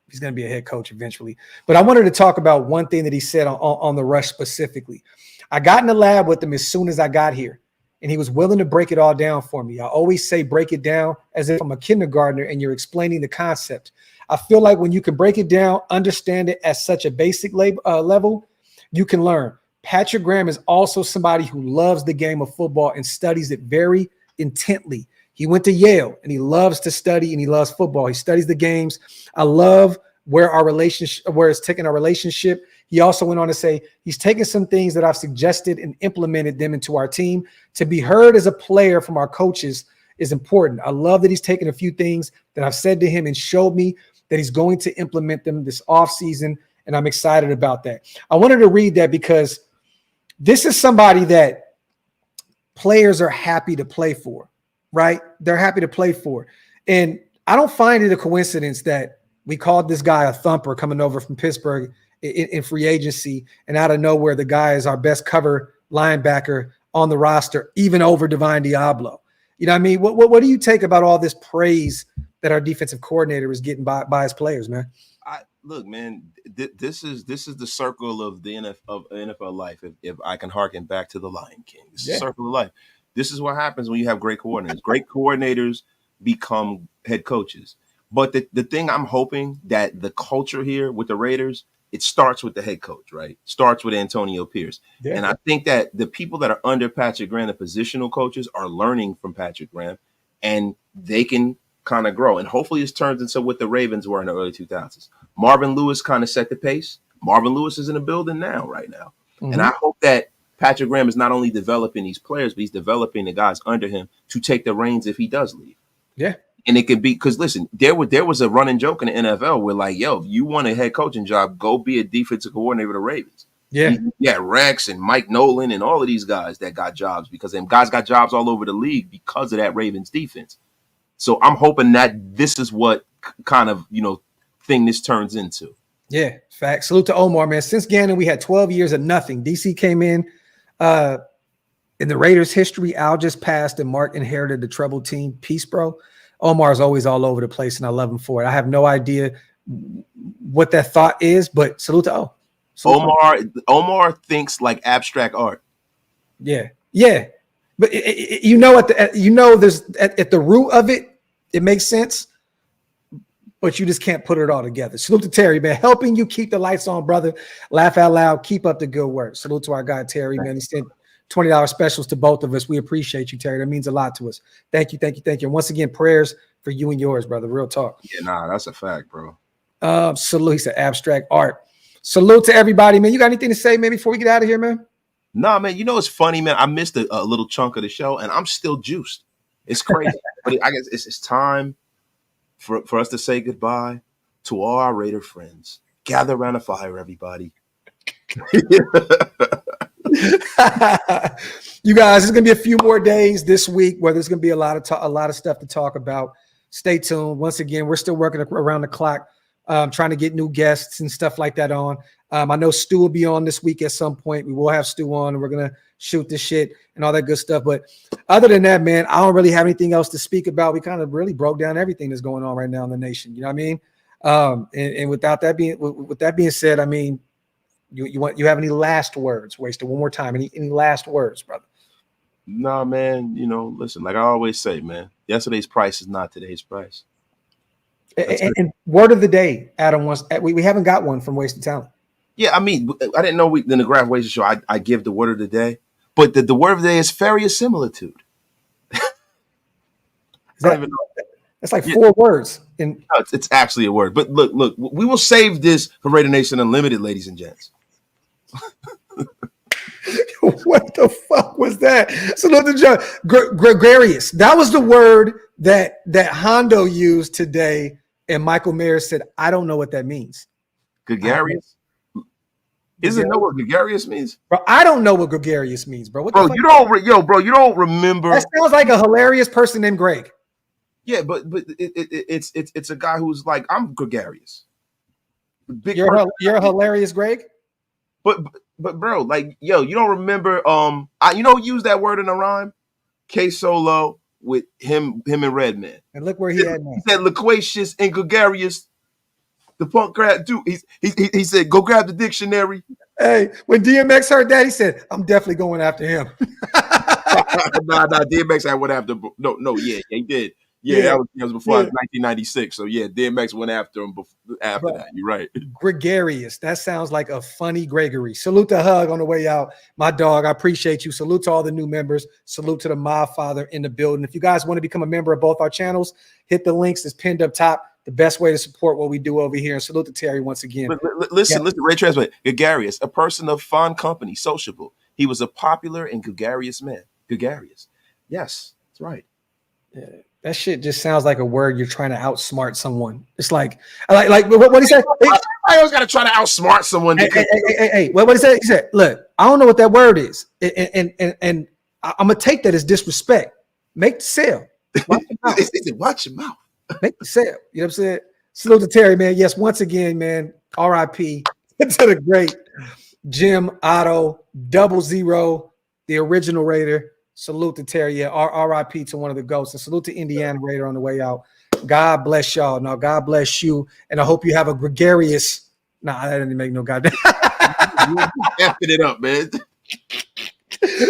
to be a head coach eventually. But I wanted to talk about one thing that he said on the Rush specifically. I got in the lab with him as soon as I got here, and he was willing to break it all down for me. I always say break it down as if I'm a kindergartner and you're explaining the concept. I feel like when you can break it down, understand it at such a basic level, you can learn. Patrick Graham is also somebody who loves the game of football and studies it very intently. He went to Yale and he loves to study and he loves football. He studies the games. I love where it's taking our relationship. He also went on to say he's taken some things that I've suggested and implemented them into our team. To be heard as a player from our coaches is important. I love that he's taken a few things that I've said to him and showed me that he's going to implement them this offseason, and I'm excited about that. I wanted to read that because this is somebody that players are happy to play for, right? They're happy to play for. And I don't find it a coincidence that we called this guy a thumper coming over from Pittsburgh in free agency, and out of nowhere, the guy is our best cover linebacker on the roster, even over Divine Diablo. You know what I mean? What do you take about all this praise that our defensive coordinator is getting by his players, man? Look, man, this is the circle of the NFL life. If I can harken back to the Lion King, this is the circle of life. This is what happens when you have great coordinators. Great coordinators become head coaches. But the thing I'm hoping that the culture here with the Raiders, it starts with the head coach, right? Starts with Antonio Pierce. Yeah. And I think that the people that are under Patrick Graham, the positional coaches, are learning from Patrick Graham, and they can kind of grow. And hopefully this turns into what the Ravens were in the early 2000s. Marvin Lewis kind of set the pace. Marvin Lewis is in the building right now. Mm-hmm. And I hope that Patrick Graham is not only developing these players, but he's developing the guys under him to take the reins if he does leave. Yeah. And it could be, because listen, there was a running joke in the NFL where like, yo, if you want a head coaching job, go be a defensive coordinator with the Ravens. Yeah. Yeah, Rex and Mike Nolan and all of these guys that got jobs, because them guys got jobs all over the league because of that Ravens defense. So I'm hoping that this is what kind of, thing this turns into. Yeah, fact. Salute to Omar, man. Since Gannon, we had 12 years of nothing. DC came in the Raiders' history. Al just passed and Mark inherited the treble team. Peace, bro. Omar is always all over the place, and I love him for it. I have no idea what that thought is, but salute to O. Omar thinks like abstract art. Yeah. But there's at the root of it, it makes sense, but you just can't put it all together. Salute to Terry, man, helping you keep the lights on, brother. Laugh out loud. Keep up the good work. Salute to our guy Terry, man. He sent $20 specials to both of us. We appreciate you, Terry. That means a lot to us. Thank you. And once again, prayers for you and yours, brother. Real talk. Yeah, that's a fact, bro. Salute. He said abstract art. Salute to everybody, man. You got anything to say, man, before we get out of here, man? Nah, man. It's funny, man. I missed a little chunk of the show, and I'm still juiced. It's crazy. But I guess it's time for us to say goodbye to all our Raider friends. Gather around a fire, everybody. You guys, there's gonna be a few more days this week where there's gonna be a lot of stuff to talk about. Stay tuned. Once again, we're still working around the clock, trying to get new guests and stuff like that on. I know Stu will be on this week at some point. We will have Stu on, and we're gonna shoot the shit and all that good stuff. But other than that, man, I don't really have anything else to speak about. We kind of really broke down everything that's going on right now in the nation. You know what I mean? And with that being said, I mean, you have any last words? Wasted one more time. Any last words, brother? Nah, man. Listen, like I always say, man, yesterday's price is not today's price. And word of the day, Adam wants. We haven't got one from Wasted Talent. Yeah, I mean, I didn't know in the Graph Wasted show I give the word of the day, but the word of the day is verisimilitude. That's like 4 words. No, it's actually a word. But look, we will save this for Raider Nation Unlimited, ladies and gents. What the fuck was that? So gregarious. That was the word that Hondo used today, and Michael Mayer said, "I don't know what that means." Gregarious. Isn't know what gregarious means, bro? I don't know what gregarious means, bro. Bro, you don't remember. That sounds like a hilarious person named Greg. Yeah, but it's a guy who's like, I'm gregarious. You're a hilarious Greg. But bro, like, you don't remember use that word in a rhyme? K Solo with him and Redman. And look where he at now. He said loquacious and gregarious. The punk grab dude. He said, go grab the dictionary. Hey, when DMX heard that, he said, I'm definitely going after him. Nah, DMX I went after. No, yeah, he did. Yeah, that was before 1996. So yeah, DMX went after him after that. You're right. Gregarious. That sounds like a funny Gregory. Salute to Hug on the way out. My dog, I appreciate you. Salute to all the new members. Salute to the Mob Father in the building. If you guys want to become a member of both our channels, hit the links that's pinned up top. The best way to support what we do over here. And salute to Terry once again. Listen, Ray Translate. Gregarious, a person of fond company, sociable. He was a popular and gregarious man. Gregarious. Yes, that's right. Yeah. That shit just sounds like a word you're trying to outsmart someone. It's like what he said. I always got to try to outsmart someone. Hey, what he said? He said, "Look, I don't know what that word is, and I'm gonna take that as disrespect. Make the sale. Watch your mouth. Make the sale. You know what I'm saying? Salute to Terry, man. Yes, once again, man. R.I.P. to the great Jim Otto, 00, the original Raider." Salute to Terry. Yeah, R.I.P. to one of the ghosts. And salute to Indiana Raider on the way out. God bless y'all. Now, God bless you. And I hope you have a gregarious. Nah, that didn't make no goddamn. Effing it up, man.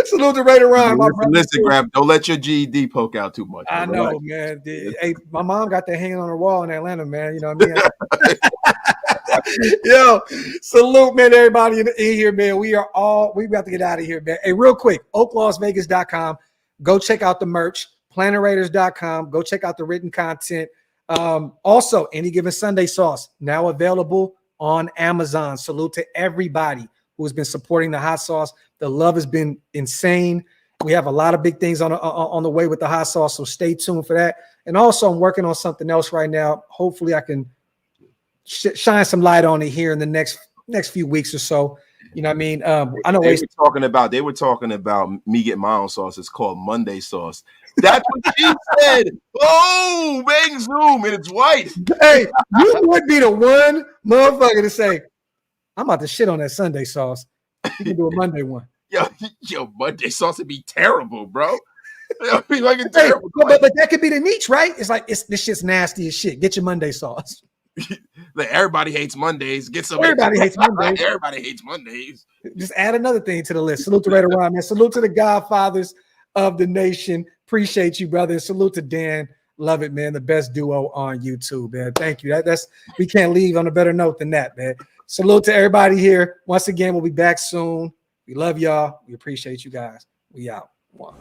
Salute to Raider Ryan. Listen, Grab. Don't let your GED poke out too much. I know, man. Hey, my mom got that hanging on her wall in Atlanta, man. You know what I mean? Yo, salute, man, everybody in here, man. We about to get out of here, man. Hey, real quick, oaklasvegas.com. Go check out the merch. PlanetRaiders.com. Go check out the written content. Also, Any Given Sunday sauce now available on Amazon. Salute to everybody who has been supporting the hot sauce. The love has been insane. We have a lot of big things on the way with the hot sauce, so stay tuned for that. And also, I'm working on something else right now. Hopefully, I can shine some light on it here in the next few weeks or so. You know what I mean? I know they were talking about me getting my own sauce. It's called Monday sauce. That's what she said. Oh, bang zoom, and it's white. Hey, you would be the one motherfucker to say, I'm about to shit on that Sunday sauce. You can do a Monday one. Yo, Monday sauce would be terrible, bro. It'd be like terrible. But that could be the niche, right? It's like this shit's nasty as shit. Get your Monday sauce. Like everybody hates Mondays. Get some. Everybody hates Mondays. Everybody hates Mondays. Just add another thing to the list. Salute to Raider Ryan, man. Salute to the Godfathers of the nation. Appreciate you, brother. And salute to Dan. Love it, man. The best duo on YouTube, man. Thank you. That's we can't leave on a better note than that, man. Salute to everybody here. Once again, we'll be back soon. We love y'all. We appreciate you guys. We out. One.